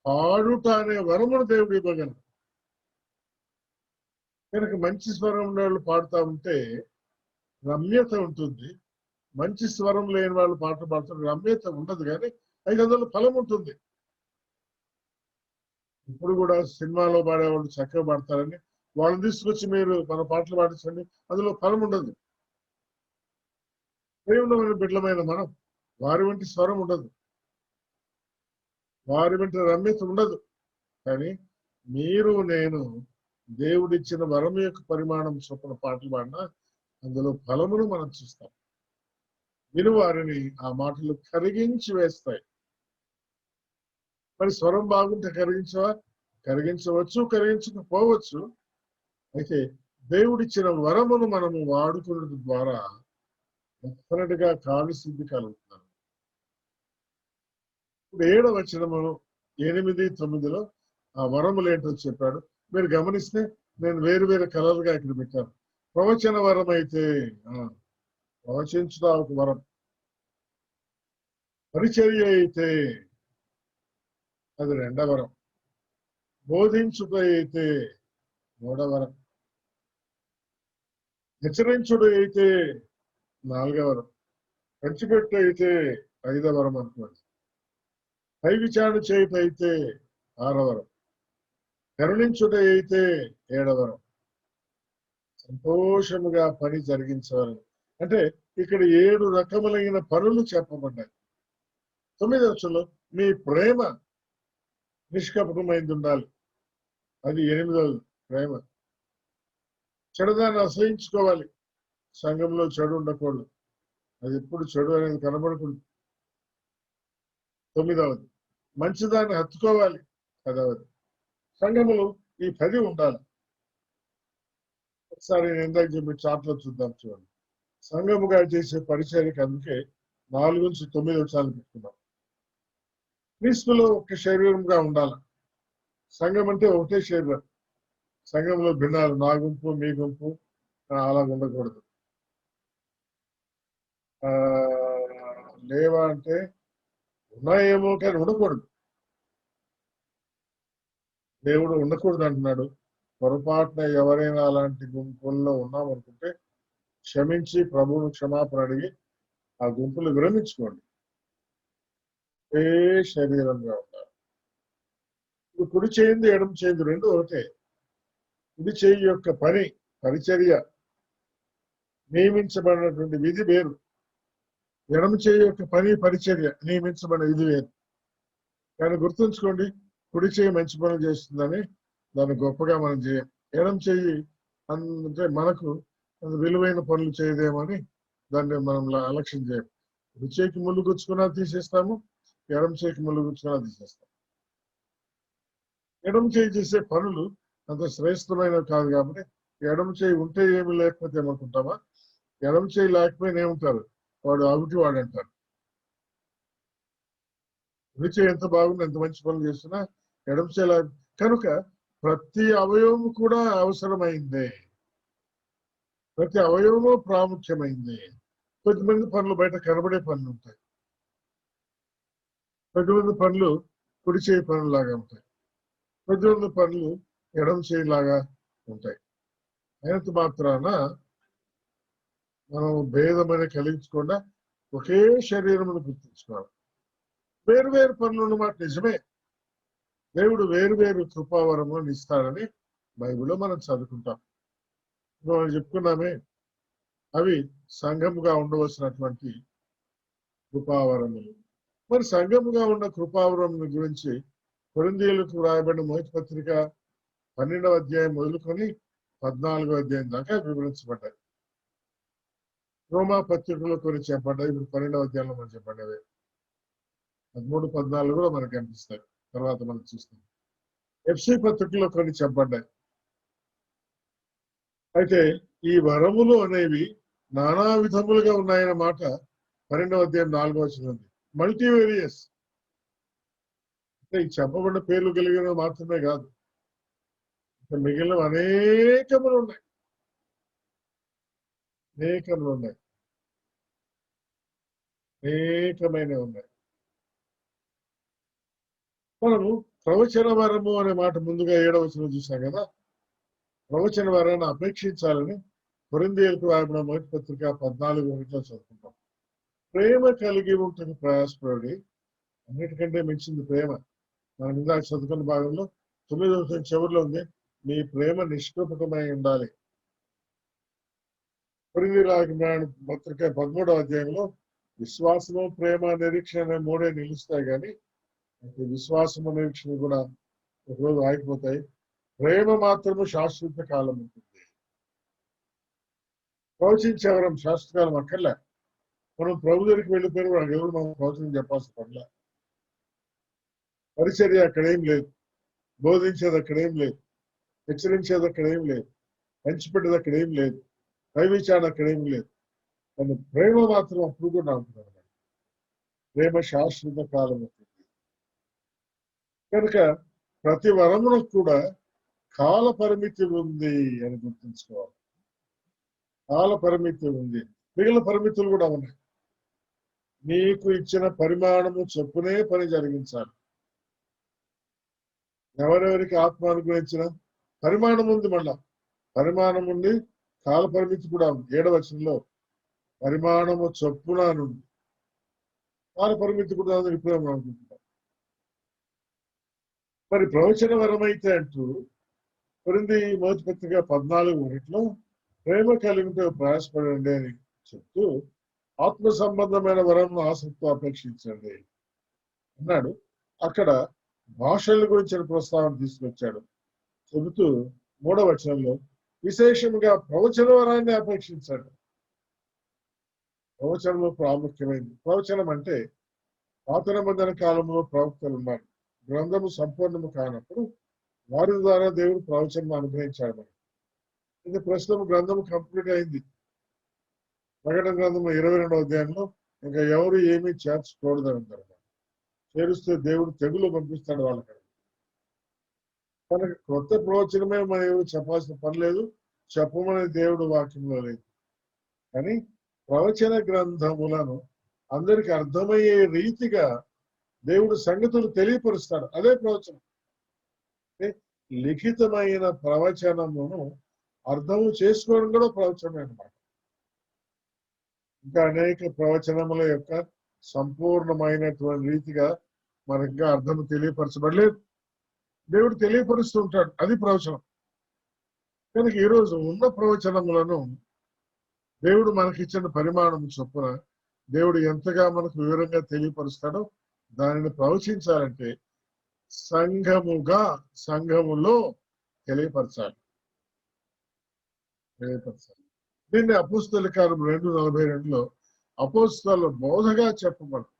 పాడుట అనే వరమును దేవుడు ఇవ్వగలరు. కనుక మంచి స్వరం ఉన్న వాళ్ళు పాడుతూ ఉంటే రమ్యత ఉంటుంది. మంచి స్వరం లేని వాళ్ళు పాటలు పాడుతున్న రమ్యత ఉండదు, కానీ అయితే అందులో ఫలం ఉంటుంది. ఇప్పుడు కూడా సినిమాలో పాడేవాళ్ళు చక్కగా పాడతారని వాళ్ళని తీసుకొచ్చి మీరు మన పాటలు పాడించండి, అందులో ఫలం ఉండదు. దేవుని బిడ్డలమైన మనం వారి వంటి స్వరం ఉండదు, వారి వంటి రమ్యత ఉండదు. కానీ మీరు నేను దేవుడిచ్చిన వరం యొక్క పరిమాణం చొప్పున పాటలు పాడినా అందులో ఫలమును మనం చూస్తాం. విను వారిని ఆ మాటలు కరిగించి వేస్తాయి. మరి స్వరం బాగుంటే కరిగించవచ్చు, కరిగించకపోవచ్చు. అయితే దేవుడిచ్చిన వరమును మనము వాడుకున్న ద్వారా డెఫినెట్ గా కార్యసిద్ధి కలుగుతున్నారు. ఇప్పుడు 7వ వచనము 8, 9లో ఆ వరములు ఏంటో చెప్పాడు. మీరు గమనిస్తే నేను వేరు వేరు కలర్గా ఇక్కడ పెట్టాను. ప్రవచన వరం అయితే ప్రవచించుట ఒక వరం, పరిచర్య అయితే అది 2వ వరం, బోధించుట అయితే 3వ వరం, హెచ్చరించుట అయితే 4వ వరం, పంచిపెట్టు అయితే 5వ వరం అనుకోండి, పై విచారణ చేయుట అయితే 6వ వరం, కరుణించుట అయితే 7వ వరం, సంతోషముగా పని జరిగించవాలని. అంటే ఇక్కడ 7 రకములైన పనులు చెప్పబడ్డాయి. 9వ వచనంలో మీ ప్రేమ నిష్కపటమైంది ఉండాలి, అది 8వది ప్రేమ. చెడుదాన్ని అసహించుకోవాలి, సంఘంలో చెడు ఉండకూడదు, అది ఎప్పుడు చెడు అనేది కనబడకూడదు. 9వది మంచిదాన్ని హత్తుకోవాలి, 10వది. సంఘములు ఈ 10 ఉండాలి. ఒకసారి నేను ఇందాక చెప్పి చాట్లో చూద్దాం, చూడండి. సంఘముగా చేసే పరిచర్యకి అందుకే 4 నుంచి 9 వచనాలు పెట్టుకున్నాం. క్రీస్తులో ఒక శరీరంగా ఉండాలి. సంఘం అంటే ఒకటే శరీరం. సంఘంలో భిన్నాలు, నా గుంపు మీ గుంపు అలా ఉండకూడదు. లేవా అంటే ఉన్నాయేమో కానీ ఉండకూడదు. దేవుడు ఉండకూడదు అంటున్నాడు. పొరపాటున ఎవరైనా అలాంటి గుంపుల్లో ఉన్నామనుకుంటే క్షమించి ప్రభువును క్షమాపణ అడిగి ఆ గుంపులు విరమించుకోండి. ఏ శరీరంగా ఉండాలి. ఇప్పుడు కుడి చేయింది ఎడమ చేయింది 2 ఒకటే. కుడి చేయి యొక్క పని పరిచర్య, నియమించబడినటువంటి విధి వేరు. ఎడమ చేయి యొక్క పని పరిచర్య, నియమించబడిన విధి వేరు. కానీ గుర్తుంచుకోండి, కుడి చేయి మంచి పనులు చేస్తుందని దాన్ని గొప్పగా మనం చేయం. ఎడమ చెయ్యి అంటే మనకు విలువైన పనులు చేయదేమని దాన్ని మనం అలక్ష్యం చేయం. కుడి చేయికి ముళ్ళు గుచ్చుకున్నా తీసేస్తాము, ఎడమ చేయికి ముళ్ళు గుచ్చుకున్నా తీసేస్తాం. ఎడమ చేయి చేసే పనులు అంత శ్రేష్టమైనవి కాదు. కాబట్టి ఎడమ చేయి ఉంటే ఏమి లేకపోతే ఏమనుకుంటామా? ఎడమ చేయి లేకపోయినా ఏముంటారు, వాడు అవిటి వాడు అంటారు. కుడి చేయి ఎంత బాగుంది, ఎంత మంచి పనులు చేస్తున్నా ఎడమ చేయి కనుక ప్రతి అవయవం కూడా అవసరమైందే, ప్రతి అవయవము ప్రాముఖ్యమైంది. కొద్దిమంది పనులు బయట కనబడే పనులు ఉంటాయి, కొద్దిమంది పనులు కుడి చేయి పనులాగా ఉంటాయి, కొద్దిమంది పనులు ఎడమ చేయిలాగా ఉంటాయి. అయినంత మాత్రాన మనం భేదమైన కలిగించకుండా ఒకే శరీరమును గుర్తించుకోవాలి. వేరు వేరు పనులు ఉన్నమాట నిజమే. దేవుడు వేరు వేరు కృపావరములను ఇస్తాడని బైబిల్లో మనం చదువుకుంటాం. మనం చెప్పుకున్నామే, అవి సంఘముగా ఉండవలసినటువంటి కృపావరములు. మరి సంఘముగా ఉన్న కృపావరం గురించి కొరింథీయులకు వ్రాయబడిన మొదటి పత్రిక 12వ అధ్యాయం మొదలుకొని 14వ అధ్యాయం దాకా వివరించబడ్డాయి. రోమా పత్రికలో కొన్ని చెప్పబడ్డాయి. ఇప్పుడు 12వ అధ్యాయంలో మనం చెప్పబడ్డవి 13, 14 కూడా మనకు కనిపిస్తాయి. తర్వాత మనం చూస్తాం. ఎఫ్సి పత్రికలో కొన్ని చెప్పబడ్డాయి. అయితే ఈ వరములు అనేవి నానా విధములుగా ఉన్నాయన్న మాట 12వ అధ్యాయం 4వ వచనం ఉంది. మల్టీవేరియస్ అంటే ఈ చెప్పబడిన పేర్లు కలిగిన మాత్రమే కాదు, మిగిలిన అనేకములు ఉన్నాయి. అనేకమైన ఉన్నాయి. మనము ప్రవచన వరము అనే మాట ముందుగా 7వ వచనం చూసాం కదా. ప్రవచన వరాన్ని అపేక్షించాలని కొరింథీయులకు రాయబడిన మొదటి పత్రిక 14:1 చదువుకుంటాం. ప్రేమ కలిగి ఉంటుంది ప్రయాసపడి, అన్నిటికంటే మించింది ప్రేమ. మనం ఇందాక చదువుకున్న భాగంలో 9వ వచనం చివరిలో ఉంది, మీ ప్రేమ నిష్కపటమై ఉండాలి. కొరింథీయులకు పత్రిక 13వ అధ్యాయంలో విశ్వాసము, ప్రేమ, నిరీక్షణ అనే 3 నిలుస్తాయి. కానీ విశ్వాసము, నిరీక్షణ కూడా ఒకరోజు ఆగిపోతాయి. ప్రేమ మాత్రము శాశ్వత కాలం ఉంటుంది. ప్రవచించే వరం శాశ్వత కాలం అక్కర్లే. మనం ప్రభు దగ్గరికి వెళ్ళిపోయిన వాడు ఎవరు మనం ప్రవచనం చెప్పాల్సిన పనిలే. పరిచర్య అక్కడేం లేదు, బోధించేది అక్కడేం లేదు, హెచ్చరించేది అక్కడేం లేదు, పంచిపెట్టేది అక్కడేం లేదు, దైవిచారణ అక్కడేం లేదు. కానీ ప్రేమ మాత్రం అప్పుడు కూడా ఉంటున్నారు. ప్రేమ శాశ్వత కాలం ఉంటుంది. కనుక ప్రతి వరమునకు కూడా కాల పరిమితి ఉంది అని గుర్తుంచుకోవాలి. కాల పరిమితి ఉంది. మిగిలిన పరిమితులు కూడా ఉన్నాయి. నీకు ఇచ్చిన పరిమాణము చొప్పునే పని జరిగించాలి. ఎవరెవరికి ఆత్మ అనుగ్రహించిన పరిమాణం ఉంది. మళ్ళా పరిమాణం ఉంది, కాల పరిమితి కూడా ఉంది. 7వ వచనంలో పరిమాణము చొప్పున నుండి కాల పరిమితి కూడా ఇప్పుడు అనుకుంటున్నాం. మరి ప్రవచన వరం అయితే అంటూ కొరింథీ మొదటి పత్రిక 14:1 ప్రేమ కలిగితే ప్రయాసపడండి అని చెప్తూ ఆత్మ సంబంధమైన వరం ఆసక్తితో అపేక్షించండి అన్నాడు. అక్కడ భాషల గురించిన ప్రస్తావన తీసుకొచ్చాడు. చెబుతూ 3వ వచనంలో విశేషంగా ప్రవచన వరాన్ని అపేక్షించాడు. ప్రవచనంలో ప్రాముఖ్యమైనది. ప్రవచనం అంటే పాత నిబంధన కాలంలో ప్రవక్తలు ఉన్నారు. గ్రంథము సంపూర్ణము కానప్పుడు వారి ద్వారా దేవుడు ప్రవచనం అనుగ్రహించాడు. మనకి ఇది ప్రస్తుతం గ్రంథము కంప్లీట్ అయింది. ప్రకటన గ్రంథము 22వ అధ్యాయంలో ఇంకా ఎవరు ఏమీ చేర్చకూడదు అంటారు. చేరుస్తే దేవుడు తెగులు పంపిస్తాడు వాళ్ళకి. మనకి కొత్త ప్రవచనమే మనం ఎవరు చెప్పాల్సిన పని లేదు, చెప్పమనే దేవుడు వాక్యంలో లేదు. కానీ ప్రవచన గ్రంథములను అందరికి అర్థమయ్యే రీతిగా దేవుడు సంగతులు తెలియపరుస్తాడు. అదే ప్రవచనం. లిఖితమైన ప్రవచనమును అర్థము చేసుకోవడం కూడా ప్రవచనమే అన్నమాట. ఇంకా అనేక ప్రవచనముల యొక్క సంపూర్ణమైనటువంటి రీతిగా మనకి అర్థము తెలియపరచబడలేదు. దేవుడు తెలియపరుస్తూ ఉంటాడు. అది ప్రవచనం. కనుక ఈరోజు ఉన్న ప్రవచనములను దేవుడు మనకిచ్చిన పరిమాణం చొప్పున దేవుడు ఎంతగా మనకు వివరంగా తెలియపరుస్తాడో దానిని ప్రవచించాలంటే సంఘములో తెలియపరచాలి. దీన్ని అపోస్తల కార్యం 2:42 అపోస్తల బోధగా చెప్పబడుతుంది.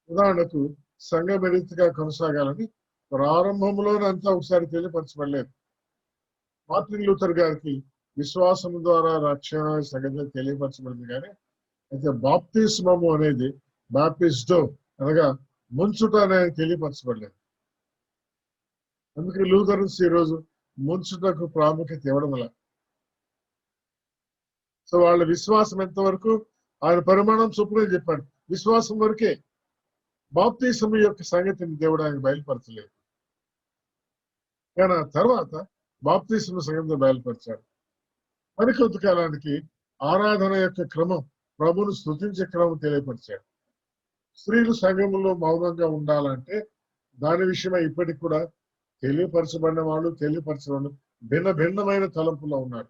ఉదాహరణకు సంఘం రీతిగా కొనసాగాలని ప్రారంభంలోనంతా ఒకసారి తెలియపరచబడలేదు. మార్టిన్ లూథర్ గారికి విశ్వాసం ద్వారా రక్షణ సంగతి తెలియపరచబడింది. కానీ అయితే బాప్తిస్మము అనేది బాప్టిస్టో అనగా ముంచుట అనేది తెలియపరచబడలేదు. అందుకే లూథరన్స్ ఈరోజు ముంచుటకు ప్రాముఖ్యత ఇవ్వడం వల్ల. సో వాళ్ళ విశ్వాసం ఎంతవరకు ఆయన పరిమాణం చొప్పునే చెప్పాడు. విశ్వాసం వరకే. బాప్తిసం యొక్క సంగతిని దేవుడు ఆయన బయలుపరచలేదు. కానీ ఆ తర్వాత బాప్తిసం సంగతిని బయలుపరిచాడు. మరికొంత కాలానికి ఆరాధన యొక్క క్రమం, ప్రభువును స్తుతించే క్రమం తెలియపరిచాడు. స్త్రీలు సంఘంలో మౌనంగా ఉండాలంటే దాని విషయమై ఇప్పటికి కూడా తెలియపరచబడిన వాళ్ళు, తెలియపరచిన వాళ్ళు భిన్నమైన తలంపులో ఉన్నారు.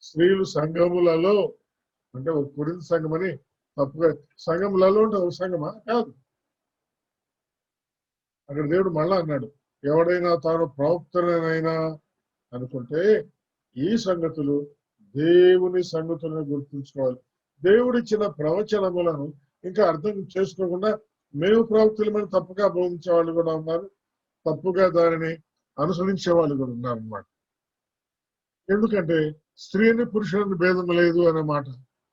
స్త్రీలు సంఘములలో అంటే ఒక కొరింథీ సంఘం అని తప్పుగా సంఘములలో ఉంటే ఒక సంఘమా కాదు. అక్కడ దేవుడు మళ్ళా అన్నాడు, ఎవడైనా తాను ప్రవక్తనైనా అనుకుంటే ఈ సంగతులు దేవుని సంగతులను గుర్తుంచుకోవాలి. దేవుడిచ్చిన ప్రవచనములను ఇంకా అర్థం చేసుకోకుండా మేము ప్రవక్తులమని తప్పుగా బోధించే వాళ్ళు కూడా ఉన్నారు, తప్పుగా దానిని అనుసరించే వాళ్ళు కూడా ఉన్నారు అన్నమాట. ఎందుకంటే స్త్రీని పురుషుని భేదం లేదు అనే మాట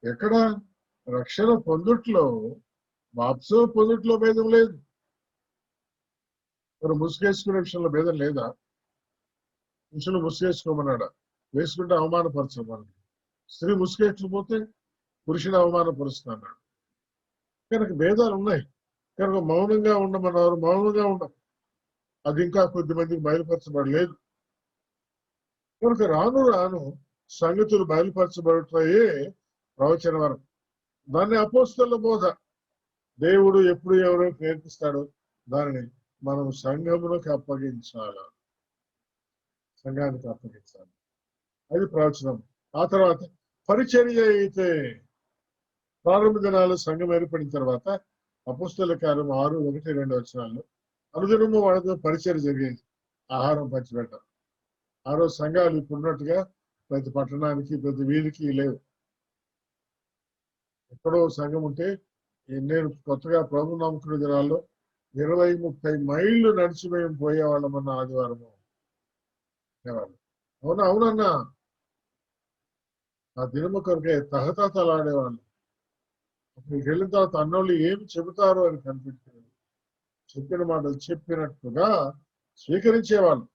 ఎక్కడ? రక్షణ పొందుట్లో, బాప్తిసం పొందుట్లో భేదం లేదు. మరి ముసుగేసుకునే విషయంలో భేదం లేదా? పురుషులు ముసుగేసుకోమన్నాడా? వేసుకుంటే అవమానపరచమన్నాడు. స్త్రీ ముసుగేసుకుపోతే పురుషుని అవమానపరుస్తున్నాడు. కనుక భేదాలు ఉన్నాయి. కనుక మౌనంగా ఉండమన్నారు, మౌనంగా ఉండం. అది ఇంకా కొద్ది మందికి బయలుపరచబడలేదు. కనుక రాను రాను సంగతులు బయలుపరచబడతాయే ప్రవచన వరం. దాన్ని అపోస్తలుల బోధ. దేవుడు ఎప్పుడు ఎవరైతే నేర్పిస్తాడో దానిని మనం సంఘములకు అప్పగించాలి, సంఘానికి అప్పగించాలి. అది ప్రవచనం. ఆ తర్వాత పరిచర్య అయితే ప్రారంభ దినాలు సంఘం ఏర్పడిన తర్వాత అపోస్తలుల కార్యం 6:1-2 అనుదినము వాళ్ళతో పరిచర్య జరిగేది. ఆహారం పంచిపెట్టడం. ఆ రోజు సంఘాలు ఇప్పుడున్నట్టుగా ప్రతి పట్టణానికి ప్రతి వీధికి లేవు. ఎక్కడో సంఘం ఉంటే, నేను కొత్తగా ప్రభు నమ్ముకునే దినాల్లో 20-30 మైళ్ళు నడిచి మేము పోయేవాళ్ళమన్న ఆదివారము. అవునన్నా ఆ దినము కొరకే తహతలాడేవాళ్ళు. అక్కడికి వెళ్ళిన తర్వాత అన్నోళ్ళు ఏమి చెబుతారో అని కనిపించేది. చెప్పిన మాటలు చెప్పినట్టుగా స్వీకరించేవాళ్ళు.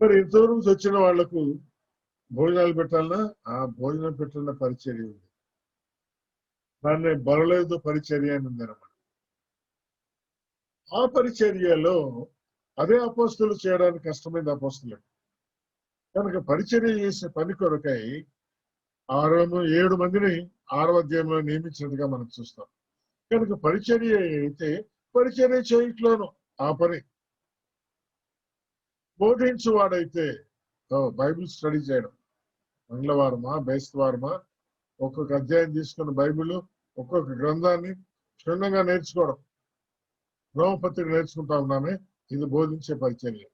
మరి ఇంతవరకు వచ్చిన వాళ్లకు భోజనాలు పెట్టాలన్నా ఆ భోజనం పెట్టిన పరిచర్య ఉంది. దాన్ని బరలేదు పరిచర్య అని ఉందన్నమాట. ఆ పరిచర్యలో అదే అపోస్తులు చేయడానికి కష్టమైంది అపోస్తులు. కనుక పరిచర్య చేసే పని కొరకై 7 మందిని 6వ అధ్యాయంలో నియమించినట్టుగా మనం చూస్తాం. కనుక పరిచర్య అయితే పరిచర్య చేయట్లోను ఆ పని. బోధించువాడైతే బైబిల్ స్టడీ చేయడం, మంగళవారమా బేస్తవారమా ఒక్కొక్క అధ్యాయం తీసుకున్న బైబిల్ ఒక్కొక్క గ్రంథాన్ని క్షుణ్ణంగా నేర్చుకోవడం. రోమపత్రిక నేర్చుకుంటా ఉన్నామే, ఇది బోధించే పరిచర్య.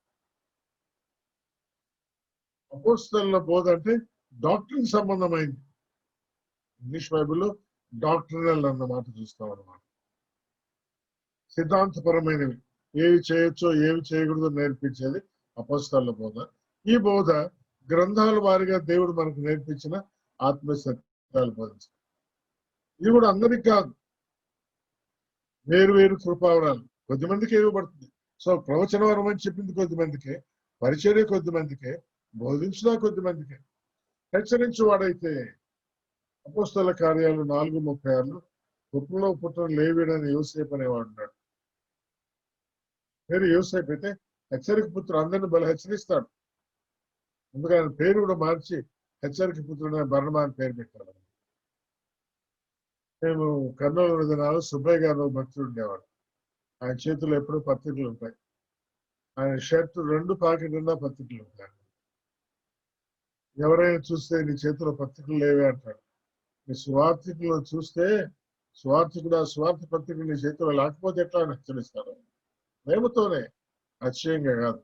అపోస్తలుల బోధ అంటే డాక్టరీన్ సంబంధమైంది. ఇంగ్లీష్ బైబిల్లో డాక్టరినల్ అన్నమాట చూస్తాం అన్నమాట. సిద్ధాంతపరమైనవి, ఏవి చేయొచ్చో ఏవి చేయకూడదో నేర్పించేది అపోస్తలుల బోధ. ఈ బోధ గ్రంథాల వారిగా దేవుడు మనకు నేర్పించిన ఆత్మసత్యాలు బోధించారు. ఇది కూడా అందరికి కాదు, వేరు వేరు కృపావరాలు కొద్దిమందికి ఇవ్వబడుతుంది. సో ప్రవచన వరం అని చెప్పింది కొద్దిమందికే, పరిచర్య కొద్దిమందికే, బోధించిన కొద్దిమందికే. హెచ్చరించు వాడైతే అపోస్తలుల కార్యాలు 4:36 కుప్పంలో పుట్టిన లేవీడని యోసేపు అనేవాడు ఉన్నాడు. పేరు యోసేపు అయితే హెచ్చరిక పుత్రుడు, అందరిని బలి హెచ్చరిస్తాడు. అందుకే ఆయన పేరు కూడా మార్చి హెచ్చరిక పుత్రుడు బర్ణమా అని పేరు పెట్టాడు. మేము కర్నూలు దినాలు సుబ్బయ్య గారు భక్తుడు ఉండేవాడు. ఆయన చేతుల్లో ఎప్పుడూ పత్రికలు ఉంటాయి. ఆయన షర్ట్ 2 పాకెట్ ఉన్నా పత్రికలు ఉంటాయి. ఎవరైనా చూస్తే నీ చేతిలో పత్రికలు లేవే అంటాడు. నీ స్వార్థికులను చూస్తే స్వార్థికుడు ఆ స్వార్థ పత్రికలు నీ చేతిలో లేకపోతే ఎట్లా అని హెచ్చరిస్తాడు. ప్రేమతోనే, అతిశయంగా కాదు.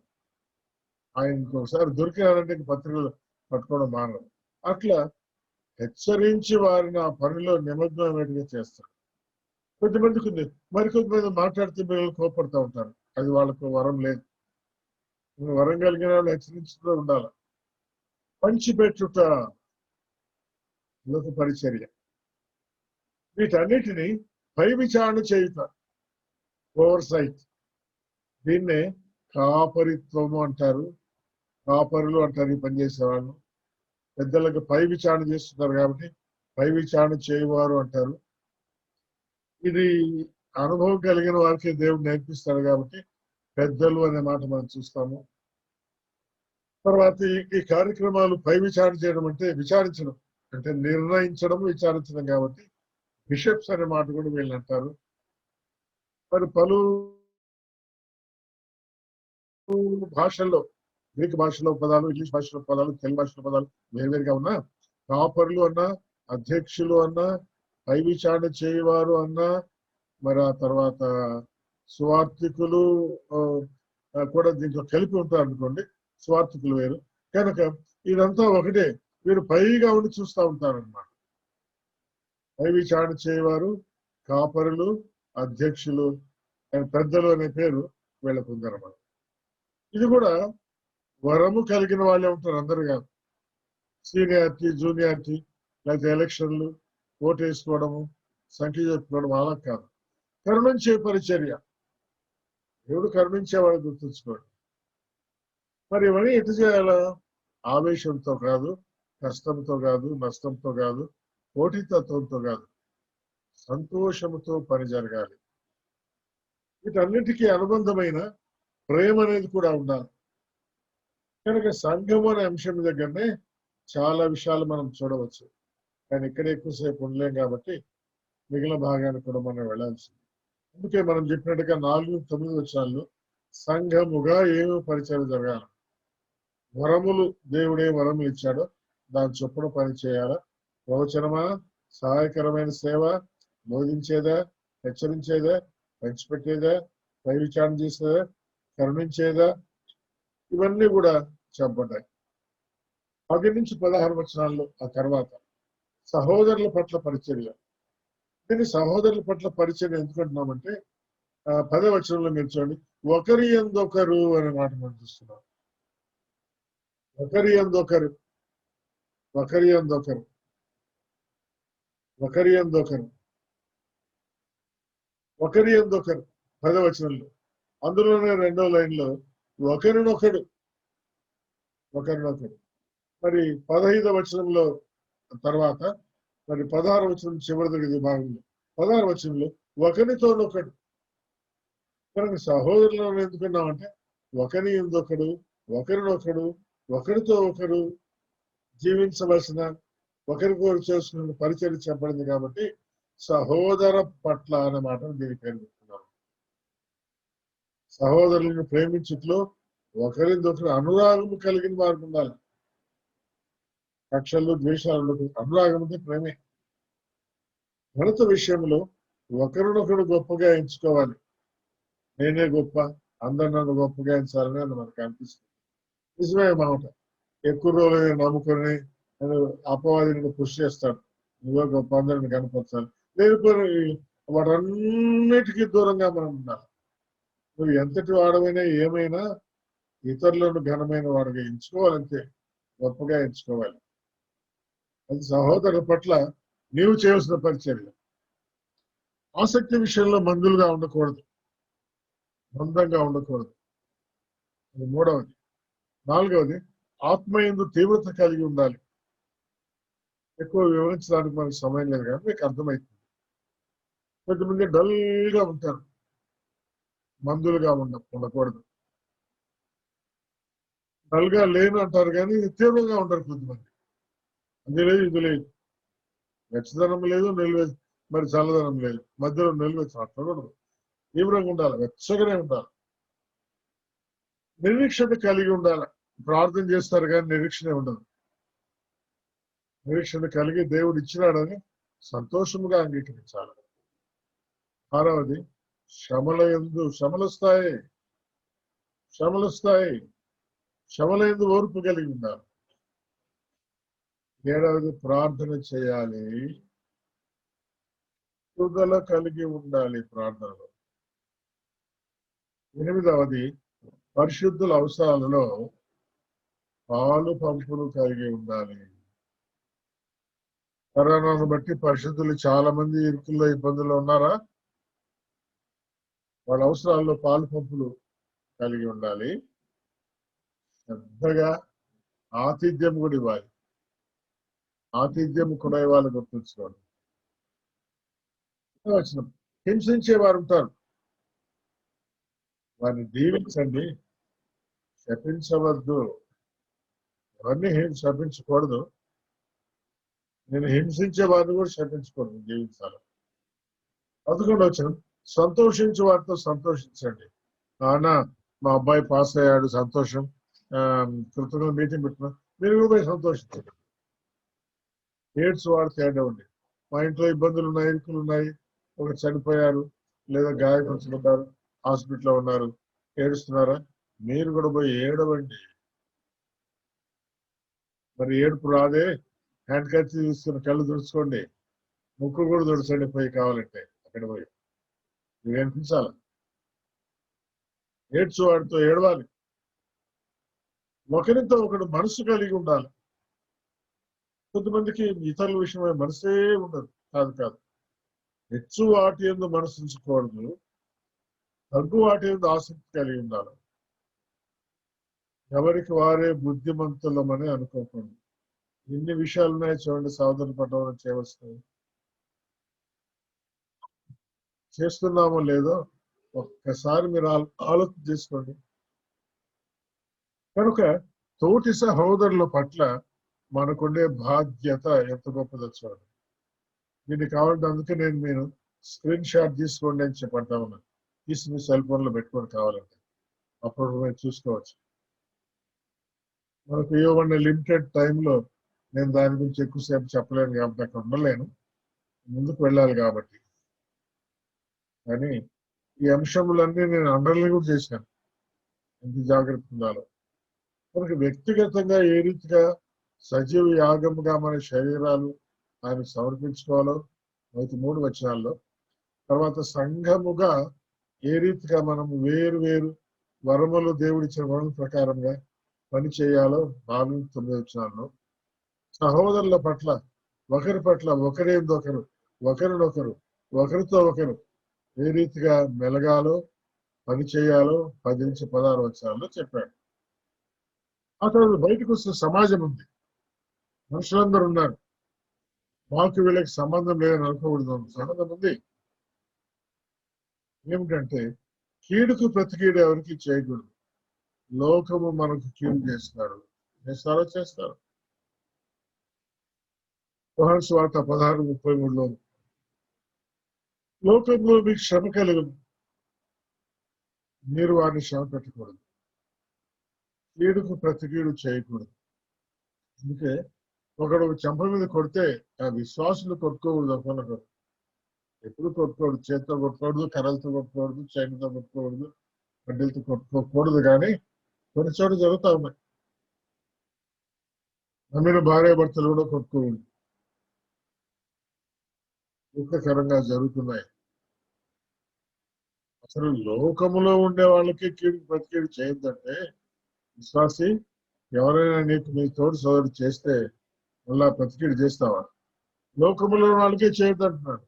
ఆయన ఇంకొకసారి దొరికినారంటే పత్రికలు పట్టుకోవడం మానరు. అట్లా హెచ్చరించి వారిని ఆ పనిలో నిమగ్నమైనట్టుగా చేస్తారు. కొద్దిమందికి ఉంది, మరికొద్దిమంది మాట్లాడితే పిల్లలు కోపడుతూ ఉంటారు. అది వాళ్ళకు వరం లేదు. వరం కలిగిన వాళ్ళు హెచ్చరించుతూ ఉండాలి. పంచిపెట్టుట లోక పరిచర్య. వీటన్నిటిని పై విచారణ చేయుట, ఓవర్ సైట్. దీన్నే కాపరిత్వము అంటారు, కాపరులు అంటారు. ఈ పనిచేసేవాళ్ళు పెద్దలకు పై విచారణ చేస్తున్నారు కాబట్టి పై విచారణ చేయవారు అంటారు. ఇది అనుభవం కలిగిన వారికి దేవుడు నేర్పిస్తాడు కాబట్టి పెద్దలు అనే మాట మనం చూస్తాము. తర్వాత ఈ కార్యక్రమాలు పై విచారణ చేయడం అంటే విచారించడం అంటే నిర్ణయించడం, విచారించడం కాబట్టి బిషప్స్ అనే మాట కూడా వీళ్ళు అంటారు. మరి పలు భాషల్లో, గ్రీక్ భాషలో పదాలు, ఇంగ్లీష్ భాషలో పదాలు, తెలుగు భాషలో పదాలు వేరువేరుగా ఉన్నా కాపర్లు అన్నా అధ్యక్షులు అన్నా, పై విచారణ చేయవారు అన్నా, మరి ఆ తర్వాత స్వార్థికులు కూడా దీంట్లో కలిపి ఉంటారు అనుకోండి. స్వార్థికులు వేరు. కనుక ఇదంతా ఒకటే. వీరు పైగా ఉండి చూస్తూ ఉంటారన్నమాట. పై విచారణ చేయవారు, కాపరులు, అధ్యక్షులు, పెద్దలు అనే పేరు వీళ్ళకు ఉందన్నమాట. ఇది కూడా వరము కలిగిన వాళ్ళే ఉంటారు, అందరు కాదు. సీనియారిటీ, జూనియారిటీ, లేకపోతే ఎలక్షన్లు, ఓటు వేసుకోవడము, సంఖ్య చెప్పుకోవడం అలా కాదు. కరుణించే పరిచర్య. దేవుడు కరుణించేవాడు గుర్తుంచుకోండి. మరి ఇవన్నీ ఎటు చేయాలా? ఆవేశంతో కాదు, కష్టంతో కాదు, నష్టంతో కాదు, పోటీతత్వంతో కాదు, సంతోషంతో పని జరగాలి. వీటన్నిటికీ అనుబంధమైన ప్రేమ అనేది కూడా ఉండాలి. కనుక సంఘం అనే అంశం దగ్గరనే చాలా విషయాలు మనం చూడవచ్చు. కానీ ఇక్కడ ఎక్కువసేపు ఉండలేం కాబట్టి మిగిలిన భాగానికి కూడా మనం వెళ్ళాల్సింది. అందుకే మనం చెప్పినట్టుగా 4-9 వచనాల్లో సంఘముగా ఏమో పరిచయం జరగాలి. వరములు, దేవుడే వరములు ఇచ్చాడో దాని చొప్పున పని చేయాలా. ప్రవచనమా, సహాయకరమైన సేవ, బోధించేదా, హెచ్చరించేదా, పంచిపెట్టేదా, పై విచారణ చేసేదా, కరుణించేదా, ఇవన్నీ కూడా చెప్పబడ్డాయి. 10-16 వచనాల్లో ఆ తర్వాత సహోదరుల పట్ల పరిచర్య. దీన్ని సహోదరుల పట్ల పరిచర్య ఎందుకంటున్నామంటే 10వ వచనంలో మీరు చూడండి, ఒకరి యందొకరు అనే మాట మనం చూస్తున్నాం. ఒకరి యందొకరు, ఒకరి యందొకరు, ఒకరి యందొకరు, ఒకరి యందొకరు 10వ వచనంలో. అందులోనే 2వ లైన్లో ఒకరినొకడు, ఒకరినొకడు. మరి 15వ వచనంలో తర్వాత మరి 16వ వచనం చివరి భాగంలో 16వ వచనంలో ఒకరితోనొకడు. కనుక సహోదరులను ఎందుకున్నామంటే ఒకరి యందొకడు, ఒకరినొకడు, ఒకరితో ఒకరు జీవించవలసిన, ఒకరికొకరు చేసుకున్న పరిచయం చెప్పబడింది కాబట్టి సహోదర పట్ల అనే మాట దీనికి పేరు పెట్టుకున్నాం. సహోదరులను ప్రేమించుట్లో ఒకరికొకరు అనురాగము కలిగిన వారు ఉండాలి. కక్షలు, ద్వేషాలు, అనురాగం అంటే ప్రేమే. గణిత విషయంలో ఒకరినొకరు గొప్పగా ఎంచుకోవాలి. నేనే గొప్ప, అందరు నన్ను గొప్పగా ఎంచాలని అని మనకు అనిపిస్తుంది. నిజమే మాట. ఎక్కువ రోజులు నమ్ముకొని అపవాదిని పుష్ చేస్తాడు. నువ్వే గొప్ప, అందరిని కనపరచాలి. లేకపోతే వాటన్నిటికీ దూరంగా మనం ఉండాలి. నువ్వు ఎంతటి వాడమైనా ఏమైనా ఇతరులను ఘనమైన వాడుగా ఎంచుకోవాలంటే గొప్పగా ఎంచుకోవాలి. అది సహోదరుల పట్ల నీవు చేయవలసిన పరిచర్య. ఆసక్తి విషయంలో మందులుగా ఉండకూడదు, మందంగా ఉండకూడదు. అది 3వది. 4వది, ఆత్మయందు తీవ్రత కలిగి ఉండాలి. ఎక్కువ వివరించడానికి మనకు సమయం లేదు కానీ మీకు అర్థమవుతుంది. కొంతమంది డల్గా ఉంటారు, మందులుగా ఉండకూడదు. డల్గా లేను అంటారు కానీ తీవ్రంగా ఉంటారు కొంతమంది. అది లేదు, ఇది లేదు, వెచ్చదనం లేదు, నిల్వ మరి చల్లదనం లేదు, మధ్యలో నిల్వ అట్లకూడదు. తీవ్రంగా ఉండాలి, వెచ్చగానే ఉండాలి. నిరీక్షణ కలిగి ఉండాలి. ప్రార్థన చేస్తారు కానీ నిరీక్షణ ఉండదు. నిరీక్షణ కలిగి దేవుడు ఇచ్చినాడని సంతోషముగా అంగీకరించాలి. 6వది, శ్రమలొస్తాయి, శ్రమలందు ఓర్పు కలిగి ఉండాలి. 7వది, ప్రార్థన చేయాలి, పట్టుదల కలిగి ఉండాలి ప్రార్థనలో. 8వది, పరిశుద్ధుల అవసరాలలో పాలు పంపులు కలిగి ఉండాలి. కరోనాను బట్టి పరిశుద్ధులు చాలా మంది ఇరుకుల్లో, ఇబ్బందుల్లో ఉన్నారా? వాళ్ళ అవసరాల్లో పాలు పంపులు కలిగి ఉండాలి. శ్రద్ధగా ఆతిథ్యం కూడా ఇవ్వాలి. ఆతిథ్యం కూడా ఇవ్వాలి, గుర్తుంచుకోండి. హింసించే వారు ఉంటారు, వారిని దీవించండి, శపించవద్దు. ఎవరిని శపించకూడదు. నేను హింసించే వారిని కూడా శపించకూడదు, జీవించాలి. 11వ వచనం, సంతోషించే వారితో సంతోషించండి. నాన్న మా అబ్బాయి పాస్ అయ్యాడు, సంతోషం, కృతజ్ఞత మీటింగ్ పెట్టుకున్నా, మీరు కూడా సంతోషించండి. ఎయిడ్స్ వాడితే ఏడవండి. మా ఇంట్లో ఇబ్బందులు ఉన్నాయి, ఇరుకులు ఉన్నాయి, ఒక చనిపోయారు లేదా గాయపరుచుకుంటారు, హాస్పిటల్లో ఉన్నారు, ఏడుస్తున్నారా? మీరు కూడా పోయి ఏడవండి. మరి ఏడుపు రాదే, హ్యాండ్ కర్చీ తీసుకుని కళ్ళు తుడుచుకోండి, ముక్కు కూడా తుడచండి పోయి కావాలంటే అక్కడ పోయి. మీరు అనిపించాలి, ఏడ్చు వాడితో ఏడవాలి. ఒకరితో ఒకడు మనసు కలిగి ఉండాలి. కొంతమందికి ఇతరుల విషయమై మనసే ఉండదు. కాదు కాదు, హెచ్చు వాటి యందు మనసు ఉంచకూడదు, తగ్గు వాటి యందు ఆసక్తి కలిగి ఉండాలి. ఎవరికి వారే బుద్ధిమంతులమని అనుకోకండి. ఎన్ని విషయాలు ఉన్నాయి చూడండి, సాధన పడడం చేయవలసినవి. చేస్తున్నామో లేదో ఒక్కసారి మీరు ఆలోచన చేసుకోండి. కనుక తోటి సహోదరుల పట్ల మనకుండే బాధ్యత ఎంత గొప్పదో చూడండి. దీనికి కావాలంటే అందుకే నేను స్క్రీన్ షాట్ తీసుకోండి అని చెప్పంటా ఉన్నాను. తీసి మీ సెల్ ఫోన్ లో పెట్టుకొని కావాలంటే అప్పుడు మేము చూసుకోవచ్చు. మనకు ఇవ్వబడిన లిమిటెడ్ టైంలో నేను దాని గురించి ఎక్కువసేపు చెప్పలేను కాబట్టి అక్కడ ఉండలేను, ముందుకు వెళ్ళాలి కాబట్టి. కానీ ఈ అంశములన్నీ నేను అండర్లైన్ కూడా చేశాను, ఎంత జాగ్రత్త ఉండాలో. మనకి వ్యక్తిగతంగా ఏ రీతిగా సజీవ యాగముగా మన శరీరాలు ఆయన సమర్పించుకోవాలో 3 వచనాల్లో, తర్వాత సంఘముగా ఏ రీతిగా మనం వేరు వేరు వరములు దేవుడిచ్చిన వరం ప్రకారంగా పని చేయాలో 4-9 వచనాల్లో, సహోదరుల పట్ల ఒకరి పట్ల ఒకరేందొకరు, ఒకరినొకరు, ఒకరితో ఒకరు ఏ రీతిగా మెలగాలో పని చేయాలో 10-16 వచనాల్లో చెప్పాడు. ఆ తర్వాత బయటకు వస్తే సమాజం ఉంది, మనుషులందరూ ఉన్నారు, మాకు వీళ్ళకి సంబంధం లేదని అనుకోకూడదు. సంబంధం ఉంది. ఏమిటంటే కీడుకు ప్రతి కీడు ఎవరికి చేయకూడదు. లోకము మనకు కీడు చేస్తారు, చేస్తారు. యోహాను సువార్త 16:33లో లోకంలో మీకు శ్రమ కలుగును, మీరు వారిని శ్రమ పెట్టకూడదు, కీడుకు ప్రతి కీడు చేయకూడదు. అందుకే ఒకడు చెంప మీద కొడితే ఆ విశ్వాసులు కొట్టుకోకూడదు. ఒకరినొకరు ఎప్పుడు కొట్టుకోకూడదు, చేతితో కొట్టుకోకూడదు, కర్రలతో కొట్టుకోకూడదు, చైన్తో కొట్టుకోకూడదు, కడ్డీలతో కొట్టుకోకూడదు. కానీ కొన్ని చోట్ల జరుగుతా ఉన్నాయి. నమ్మిన భార్య భర్తలు కూడా కొట్టుకోకూడదు, దుఃఖకరంగా జరుగుతున్నాయి. అసలు లోకములో ఉండే వాళ్ళకి కీడు ప్రతి కీడు చేయొద్దంటే, విశ్వాసి ఎవరైనా నీ తోడు సోదరు చేస్తే మళ్ళా ప్రతికీడు చేస్తావా? లోకములో వాళ్ళకే చేయొద్దంటున్నాడు.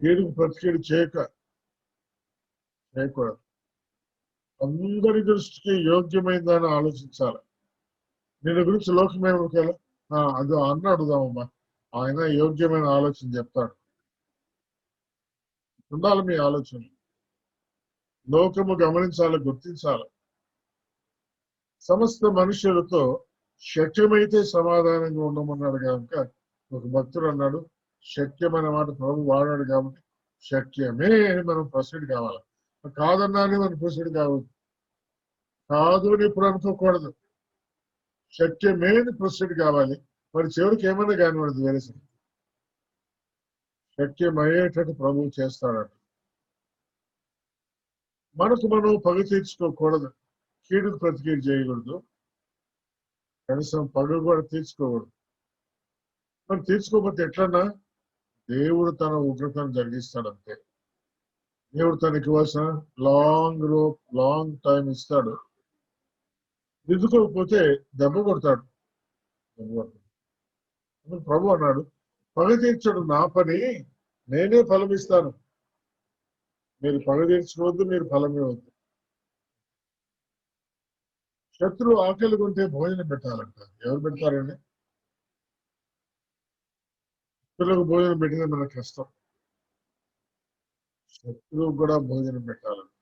కీడుకు ప్రతికీడు చేయకూడదు. అందరి దృష్టికి యోగ్యమైందని ఆలోచించాలి. నేను గురించి లోకమేమో అది అన్న అడుగుదామమ్మా, ఆయన యోగ్యమైన ఆలోచన చెప్తాడు. ఉండాలి మీ ఆలోచన, లోకము గమనించాలి, గుర్తించాలి. సమస్త మనుషులతో శక్యమైతే సమాధానంగా ఉండమన్నాడు కనుక ఒక భక్తుడు అన్నాడు, శక్యమైన మాట ప్రభు వాడాడు కాబట్టి శక్యమే అని మనం ప్రొసీడ్ కావాలి. కాదన్నానే మనం ప్రొసీడ్ కావద్దు, కాదు అని ఇప్పుడు అనుకోకూడదు, శక్యమే అని ప్రొసీడ్ కావాలి. మరి చివరికి ఏమన్నా కానివ్వదు, వేరే శక్యమయ్యేటట్టు ప్రభువు చేస్తాడట. మనకు మనం పగ తీర్చుకోకూడదు, కీడుకు ప్రతికీడు చేయకూడదు, కనీసం పగ కూడా తీర్చుకోకూడదు. మరి తీర్చుకోకపోతే ఎట్లన్నా దేవుడు తన ఉగ్రతను జరిగిస్తాడంతే. దేవుడు తనకి ఇవ్వాల్సిన లాంగ్ టైం ఇస్తాడు, దిద్దుకోకపోతే దెబ్బ కొడతాడు. ప్రభు అన్నాడు, పగ తీర్చడు నా పని, నేనే ఫలం ఇస్తాను. మీరు పగ తీర్చుకోవద్దు, మీరు ఫలం ఇవ్వద్దు. శత్రువు ఆకలి కొంటే భోజనం పెట్టాలంట. ఎవరు పెడతారండి? శత్రువులకు భోజనం పెట్టిన మన కష్టం, శత్రువు కూడా భోజనం పెట్టాలంట.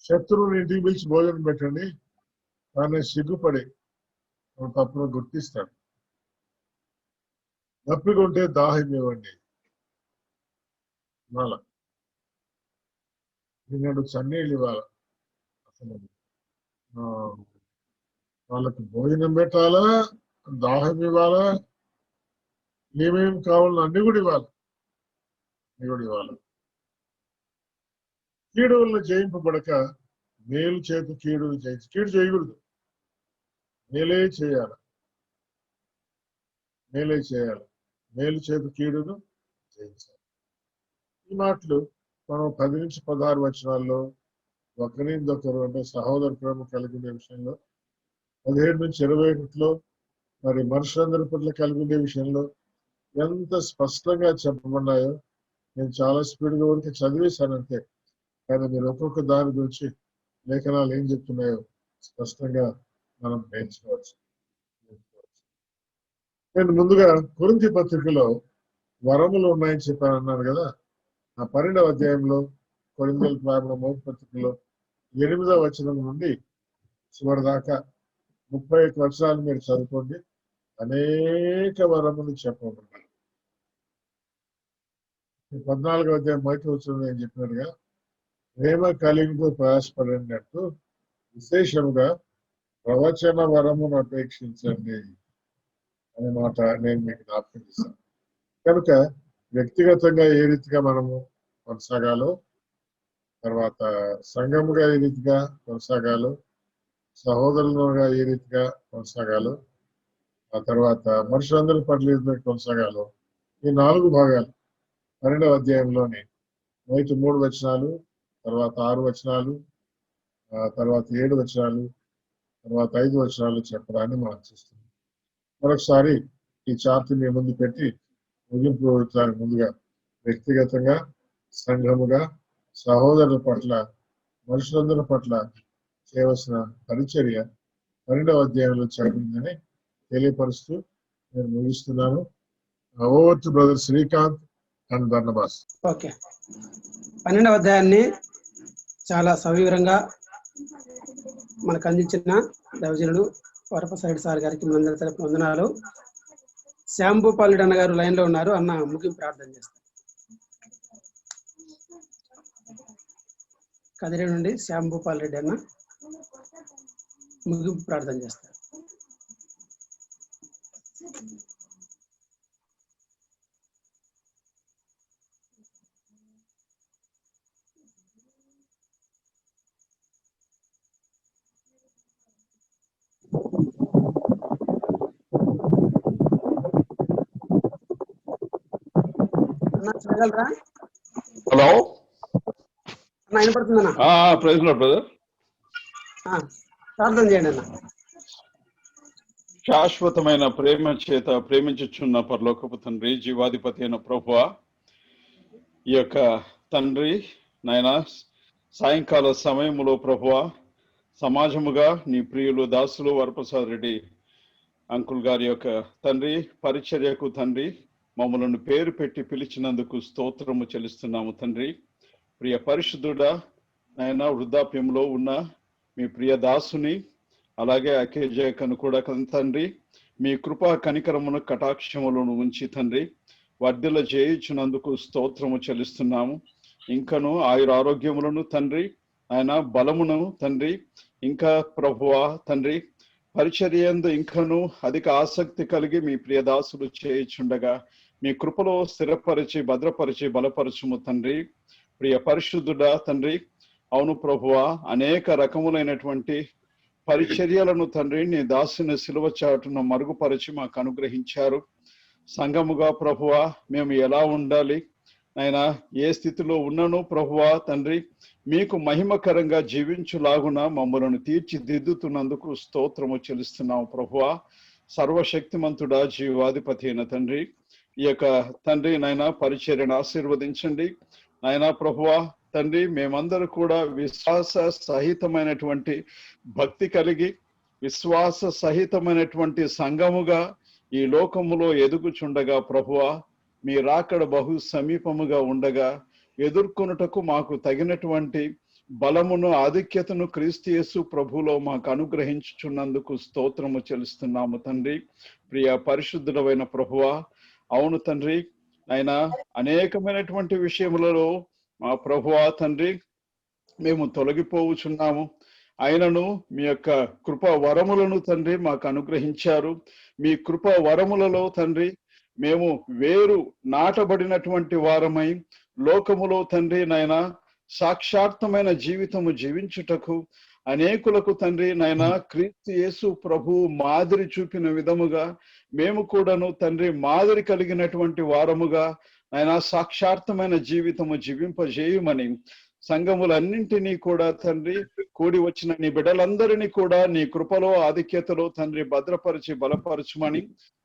శత్రువుని ఇంటికి పిలిచి భోజనం పెట్టండి, దాన్ని సిగ్గుపడి తప్పును గుర్తిస్తాడు. దప్పికొంటే దాహం ఇవ్వండి, ఇవాళ నిన్నడు చన్నీళ్ళు ఇవ్వాలి. అసలు వాళ్ళకి భోజనం పెట్టాలా, దాహం ఇవ్వాలా, ఏమేమి కావాలో అన్ని కూడా ఇవ్వాలి. కీడు వల్ల జయింపబడక మేలు చేత కీడు జయించి, కీడు చేయకూడదు, మేలే చేయాలి. మేలు చేత కీడును జయించాలి. ఈ మాటలు మనం 10 నుంచి 16 వచనాల్లో ఒకరినొకరు అంటే సహోదర ప్రేమ కలిగిన విషయంలో, 17 నుంచి 21లో మరి మనుషులందరి పట్ల కలిగిన విషయంలో ఎంత స్పష్టంగా చెప్పబడ్డాయో నేను చాలా స్పీడ్గా వరకు చదివేశానంతే. కానీ మీరు ఒక్కొక్క దాని గురించి లేఖనాలు ఏం చెప్తున్నాయో స్పష్టంగా మనం నేర్చుకోవచ్చు. నేను ముందుగా కొరింథీ పత్రికలో వరములు ఉన్నాయని చెప్పాను అన్నాను కదా. ఆ 12వ అధ్యాయంలో కొరింథీయులకు రాసిన మొదటి పత్రికలో 8వ వచనం నుండి చివరి దాకా 31 వచనాలు మీరు చదువుకోండి. అనేక వరములు చెప్పబడ్డాయి. 14వ అధ్యాయం మొదటి వచనం నేను చెప్పినట్టుగా ప్రేమ కలిగితో ప్రయాసపడినట్టు విశేషంగా ప్రవచన వరమును అపేక్షించండి అనే మాట నేను మీకు జ్ఞాపకం చేశాను. కనుక వ్యక్తిగతంగా ఏ రీతిగా మనము కొనసాగాలో, తర్వాత సంఘముగా ఏ రీతిగా కొనసాగాలో, సహోదరులుగా ఏ రీతిగా కొనసాగాలో, ఆ తర్వాత మనుషులందరి పట్ల ఏ రీతిగా కొనసాగాలో, ఈ 4 భాగాలు 12వ అధ్యాయంలోని మొదటి 3 వచనాలు, తర్వాత 6 వచనాలు, తర్వాత 7 వచనాలు, తర్వాత 5 వచనాలు చెప్పడాన్ని మనం చూస్తున్నాం. మరొకసారి ఈ చార్ట్ మీ ముందు పెట్టి ముగింపు ముందుగా వ్యక్తిగతంగా, సంఘముగా, సహోదరుల పట్ల, మనుషులందరి పట్ల చేయవలసిన పరిచర్య 12వ అధ్యాయంలో జరిగిందని తెలియపరుస్తూ నేను ముగిస్తున్నాను. Over to brother Srikanth and Barnabas. Okay, 12వ అధ్యాయాన్ని చాలా సవివరంగా మనకు అందించిన దైవజనుడు వరపసారెడ్డి సార్ గారికి మనందరి తరపున వందనాలు. శ్యాంభూపాల్ అన్న గారు లైన్ లో ఉన్నారు. అన్న ముగింపు ప్రార్థన చేస్తారు. కదిరి నుండి శ్యాంభూపాల్ రెడ్డి అన్న ముగింపు ప్రార్థన చేస్తారు. హలో, వినపడుతుందన్నా? Praise lord brother. ప్రార్థన చేయండి అన్న. శాశ్వతమైన ప్రేమ చేత ప్రేమించుచున్న పరలోకపు తండ్రి, జీవాధిపతి అయిన ప్రభువా, ఈ యొక్క తండ్రి నాయన సాయంకాల సమయములో ప్రభువా సమాజముగా నీ ప్రియులు దాసులు వరప్రసాద్ రెడ్డి అంకుల్ గారి యొక్క తండ్రి పరిచర్యకు తండ్రి మమ్మలను పేరు పెట్టి పిలిచినందుకు స్తోత్రము చెల్లిస్తున్నాము తండ్రి. ప్రియ పరిశుద్ధుడా నాయన, వృద్ధాప్యంలో ఉన్న మీ ప్రియ దాసుని అలాగే అకేజకను కూడా తండ్రి మీ కృపా కనికరమును కటాక్షములను ఉంచి తండ్రి వర్ధిల్ల చేయించినందుకు స్తోత్రము చెల్లిస్తున్నాము. ఇంకను ఆయురారోగ్యములను తండ్రి ఆయన బలమును తండ్రి, ఇంకా ప్రభువా తండ్రి పరిచర్యందు ఇంకను అధిక ఆసక్తి కలిగి మీ ప్రియదాసులు చేయించుండగా మీ కృపలో స్థిరపరిచి భద్రపరిచి బలపరచుము తండ్రి. ప్రియ పరిశుద్ధుడా తండ్రి, అవును ప్రభువా, అనేక రకములైనటువంటి పరిచర్యలను తండ్రి నీ దాసుని సిలువ చాటును మరుగుపరిచి మాకు అనుగ్రహించారు. సంఘముగా ప్రభువా మేము ఎలా ఉండాలి నాయనా, ఏ స్థితిలో ఉన్నను ప్రభువా తండ్రి మీకు మహిమకరంగా జీవించులాగున మమ్మలను తీర్చిదిద్దుతున్నందుకు స్తోత్రము చెల్లిస్తున్నాము ప్రభువా. సర్వశక్తిమంతుడా, జీవాధిపతి అయిన తండ్రి, ఈ యొక్క తండ్రి నాయన పరిచర్యను ఆశీర్వదించండి నాయనా ప్రభువా తండ్రి. మేమందరూ కూడా విశ్వాస సహితమైనటువంటి భక్తి కలిగి విశ్వాస సహితమైనటువంటి సంఘముగా ఈ లోకములో ఎదుగుచుండగా ప్రభువా, మీ రాకడ బహు సమీపముగా ఉండగా ఎదుర్కొనుటకు మాకు తగినటువంటి బలమును ఆధిక్యతను క్రీస్తు యేసు ప్రభువులో మాకు అనుగ్రహించుచున్నందుకు స్తోత్రము చెల్లిస్తున్నాము తండ్రి. ప్రియ పరిశుద్ధుడైన ప్రభువా, అవును తండ్రి ఆయన అనేకమైనటువంటి విషయములలో మా ప్రభువా తండ్రి మేము తొలగిపోవచ్చున్నాము. అయినను మీ యొక్క కృప వరములను తండ్రి మాకు అనుగ్రహించారు. మీ కృప వరములలో తండ్రి మేము వేరు నాటబడినటువంటి వారమై లోకములో తండ్రి నాయన సాక్షార్థమైన జీవితము జీవించుటకు అనేకులకు తండ్రి నాయన క్రీస్తు యేసు ప్రభు మాదిరి చూపిన విధముగా మేము కూడాను తండ్రి మాదిరి కలిగినటువంటి వారముగా ఆయన సాక్షార్థమైన జీవితము జీవింపజేయమని సంఘములన్నింటినీ కూడా తండ్రి కూడి వచ్చిన నీ బిడ్డలందరినీ కూడా నీ కృపలో ఆధిక్యతలో తండ్రి భద్రపరిచి బలపరచమని,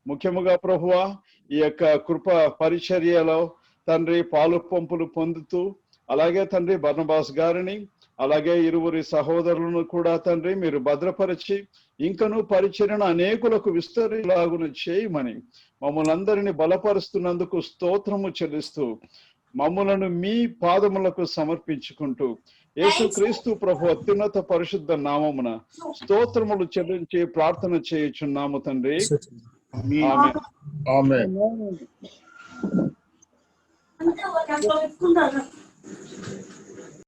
ముఖ్యముగా ప్రభువా ఈ యొక్క కృప పరిచర్యలో తండ్రి పాలు పంపులు పొందుతూ అలాగే తండ్రి బర్నబాస్ గారిని అలాగే ఇరువురి సహోదరులను కూడా తండ్రి మీరు భద్రపరిచి ఇంకను పరిచర్యను అనేకులకు విస్తరిలాగున చేయమని మమ్మల్ని అందరినీ బలపరుస్తున్నందుకు స్తోత్రము చెల్లిస్తూ మమ్ములను మీ పాదములకు సమర్పించుకుంటూ యేసుక్రీస్తు ప్రభు అత్యున్నత పరిశుద్ధ నామమున స్తోత్రములు చెల్లించి ప్రార్థన చేయుచున్నాము తండ్రి. ఆమేన్.